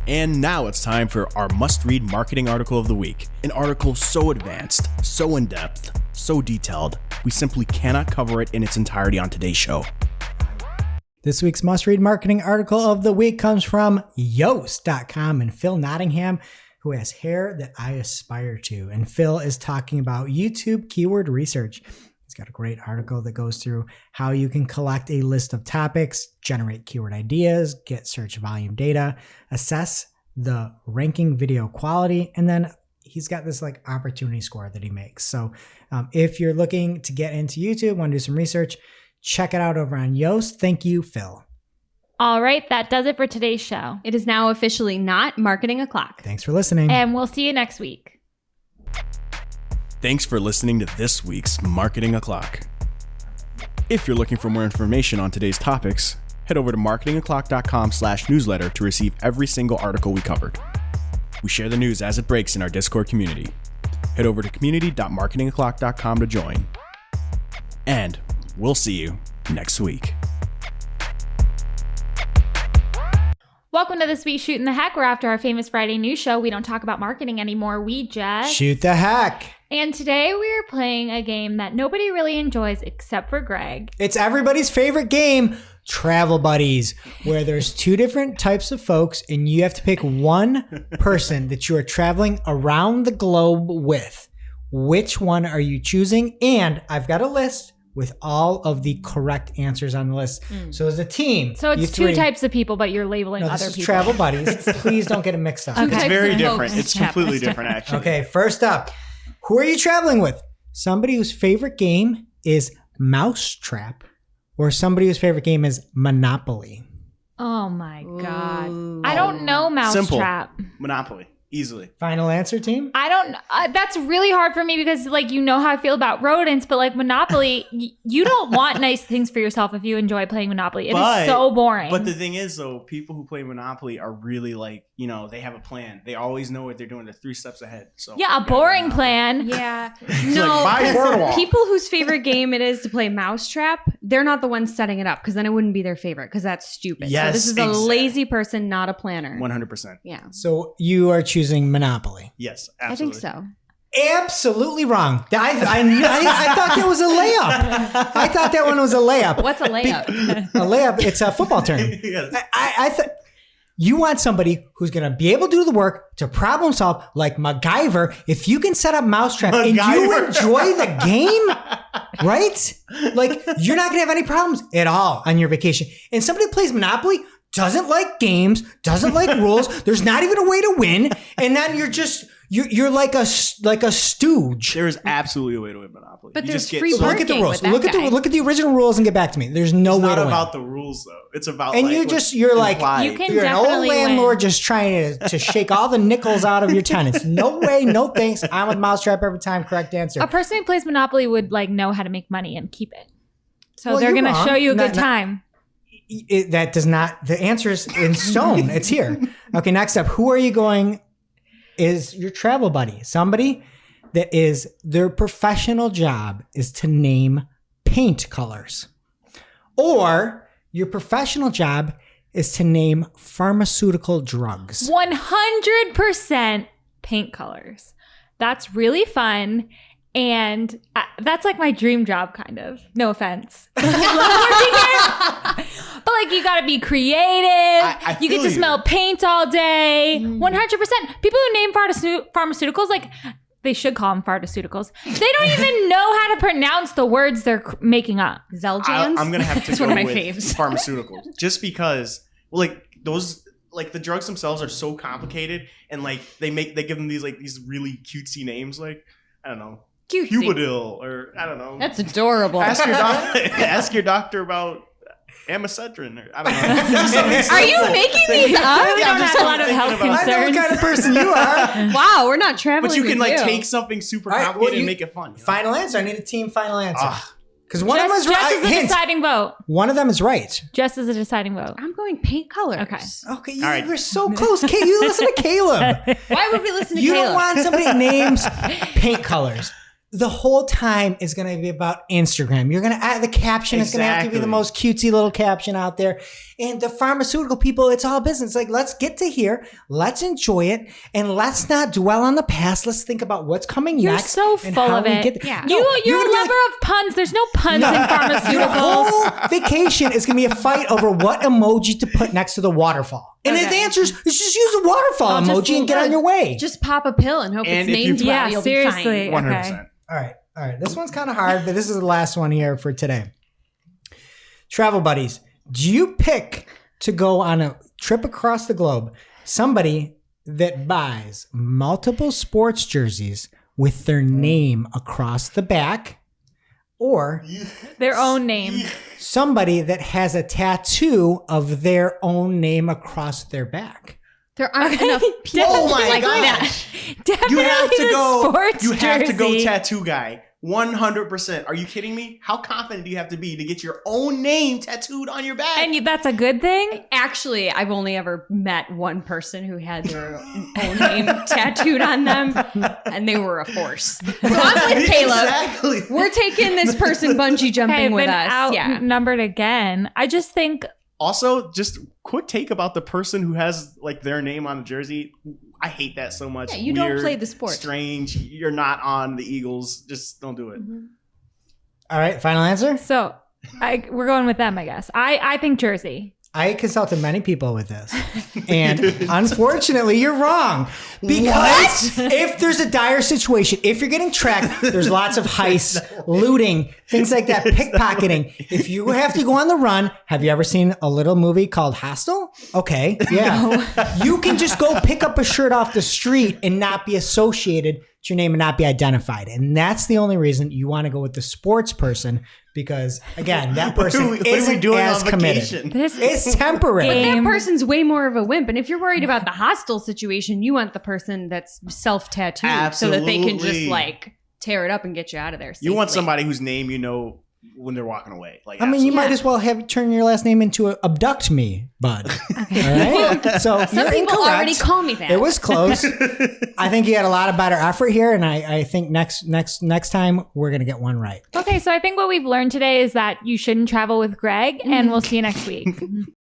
And now it's time for our must-read marketing article of the week. An article so advanced, so in-depth, so detailed, we simply cannot cover it in its entirety on today's show. This week's must-read marketing article of the week comes from Yoast.com and Phil Nottingham, who has hair that I aspire to. And Phil is talking about YouTube keyword research. He's got a great article that goes through how you can collect a list of topics, generate keyword ideas, get search volume data, assess the ranking video quality, and then he's got this like opportunity score that he makes. So if you're looking to get into YouTube, want to do some research, check it out over on Yoast. Thank you, Phil. All right, that does it for today's show. It is now officially not Marketing O'Clock. Thanks for listening. And we'll see you next week. Thanks for listening to this week's Marketing O'Clock. If you're looking for more information on today's topics, head over to marketingoclock.com/newsletter to receive every single article we covered. We share the news as it breaks in our Discord community. Head over to community.marketingoclock.com to join. And we'll see you next week. Welcome to this week's Shootin the Heck. We're after our famous Friday news show. We don't talk about marketing anymore. We just Shoot the heck. And today we are playing a game that nobody really enjoys except for Greg. It's everybody's favorite game, Travel Buddies, where there's two different types of folks and you have to pick one person that you are traveling around the globe with. Which one are you choosing? And I've got a list with all of the correct answers on the list. So as a team. So it's two types of people, but you're labeling No, other this is people. Travel Buddies. Please don't get it mixed up. Okay. Types It's very of different. folks. It's completely different, actually. Okay, first up, who are you traveling with? Somebody whose favorite game is Mousetrap or somebody whose favorite game is Monopoly? Oh my God. Ooh. I don't know Simple. Mousetrap. Monopoly. Easily. Final answer, team? I don't, that's really hard for me because like, you know how I feel about rodents, but like Monopoly, you don't want nice things for yourself if you enjoy playing Monopoly. It is so boring. But the thing is, though, people who play Monopoly are really like, they have a plan. They always know what they're doing. They're 3 steps ahead. So yeah, a boring plan. Yeah. like, No, buy 'cause Boardwalk. people whose favorite game it is to play Mousetrap, they're not the ones setting it up because then it wouldn't be their favorite because that's stupid. Yes, so this is a exactly. lazy person, not a planner. 100%. Yeah. So you are choosing Monopoly. Yes, I absolutely. think so. Absolutely wrong. I thought that was a layup. I thought that one was a layup. What's a layup? A layup, it's a football term. Yes. I thought you want somebody who's going to be able to do the work to problem solve like MacGyver. If you can set up Mousetrap and you MacGyver. enjoy the game, right? Like you're not going to have any problems at all on your vacation. And somebody who plays Monopoly doesn't like games, doesn't like rules. There's not even a way to win. And then you're like a stooge. There is absolutely a way to win Monopoly. But You there's just get free so- board Look at the game rules. with that guy. Look at the original rules and get back to me. There's no It's way not to win. about the rules, though. It's about And like, you're what's like, implied. You can you're an old definitely landlord win. just trying to shake all the nickels out of your tenants. No way, no thanks. I'm with Mousetrap every time. Correct answer. A person who plays Monopoly would like know how to make money and keep it. So Well, they're you're going to wrong. show you a Not- good not- time. That does not, the answer is in stone. It's here. Okay, next up, who are you going is your travel buddy? Somebody that is, their professional job is to name paint colors. Or your professional job is to name pharmaceutical drugs. 100% paint colors. That's really fun. And that's like my dream job, kind of. No offense. I love working here. But like, you got to be creative. I You get feel to you. smell paint all day. 100%. People who name pharmaceuticals, like, they should call them pharmaceuticals. They don't even know how to pronounce the words they're making up. Zeljans? I'm gonna have to It's go one of my with faves. pharmaceuticals, just because, well, like those, like the drugs themselves are so complicated, and like they give them these really cutesy names, like I don't know, Cutesy. Cubadil, or I don't know. That's adorable. Ask your doctor about Amacetrin, or I don't know. Are you making these up? Clearly don't have a lot of health I know what concerns. kind of person you are. Wow, we're not traveling But you can with like you. take something super All right, complicated well, and make it fun. You know? Final answer. I need a team final answer. Ah. Because one of them is Just right. as a Hint, deciding vote. one of them is right. Just as a deciding vote. I'm going paint colors. Okay. Okay, you All right. were so close. You listen to Caleb. Why would we listen to You Caleb? don't want somebody that names paint colors. The whole time is going to be about Instagram. You're going to add the caption. It's going to have to be the Exactly. most cutesy little caption out there. And the pharmaceutical people, it's all business. Like, let's get to here. Let's enjoy it. And let's not dwell on the past. Let's think about what's coming You're next. so and full how of we it. get Yeah. No, You're you're a gonna be lover like, of puns. There's no puns No. in Your pharmaceuticals. whole vacation is going to be a fight over what emoji to put next to the waterfall. And his Okay. answer is just use a waterfall I'll just emoji and get on your way. Just pop a pill and hope And it's if you- named well. Yeah, You'll seriously. be fine. 100%. All right. This one's kind of hard, but this is the last one here for today. Travel buddies, do you pick to go on a trip across the globe somebody that buys multiple sports jerseys with their name across the back, or Their own name. somebody that has a tattoo of their own name across their back? There aren't enough people Oh my like gosh. that. Definitely You have to the go. sports You have to go jersey. tattoo guy. 100%. Are you kidding me? How confident do you have to be to get your own name tattooed on your back? And that's a good thing. Actually, I've only ever met one person who had their own name tattooed on them, and they were a force. So I'm with Caleb. Exactly. We're taking this person bungee jumping Okay, with been us. Yeah. outnumbered again. I just think Also, just quick take about the person who has like their name on the jersey. I hate that so much. Yeah, you don't Weird, play the sport. Strange. You're not on the Eagles. Just don't do it. All right, final answer. so. We're going with them, I guess. I think Jersey. I consulted many people with this, and unfortunately, you're wrong. Because if there's a dire situation, if you're getting tracked, there's lots of heists, looting, things like that, pickpocketing. If you have to go on the run, have you ever seen a little movie called Hostel? Okay, yeah. You can just go pick up a shirt off the street and not be associated to your name and not be identified. And that's the only reason you want to go with the sports person. Because again, that person What are we isn't doing as on committed. vacation? It's temporary. Game. That person's way more of a wimp. And if you're worried about the hostile situation, you want the person that's self-tattooed so that they can just Absolutely. like tear it up and get you out of there. You want safely. somebody whose name you know when they're walking away. Like, I mean, you Yeah. might as well have turn your last name into abduct me, bud. All right. So Some you're people incorrect. already call me that. It was close. I think you had a lot of better effort here, and I think next time we're gonna get one right. Okay, so I think what we've learned today is that you shouldn't travel with Greg, and we'll see you next week.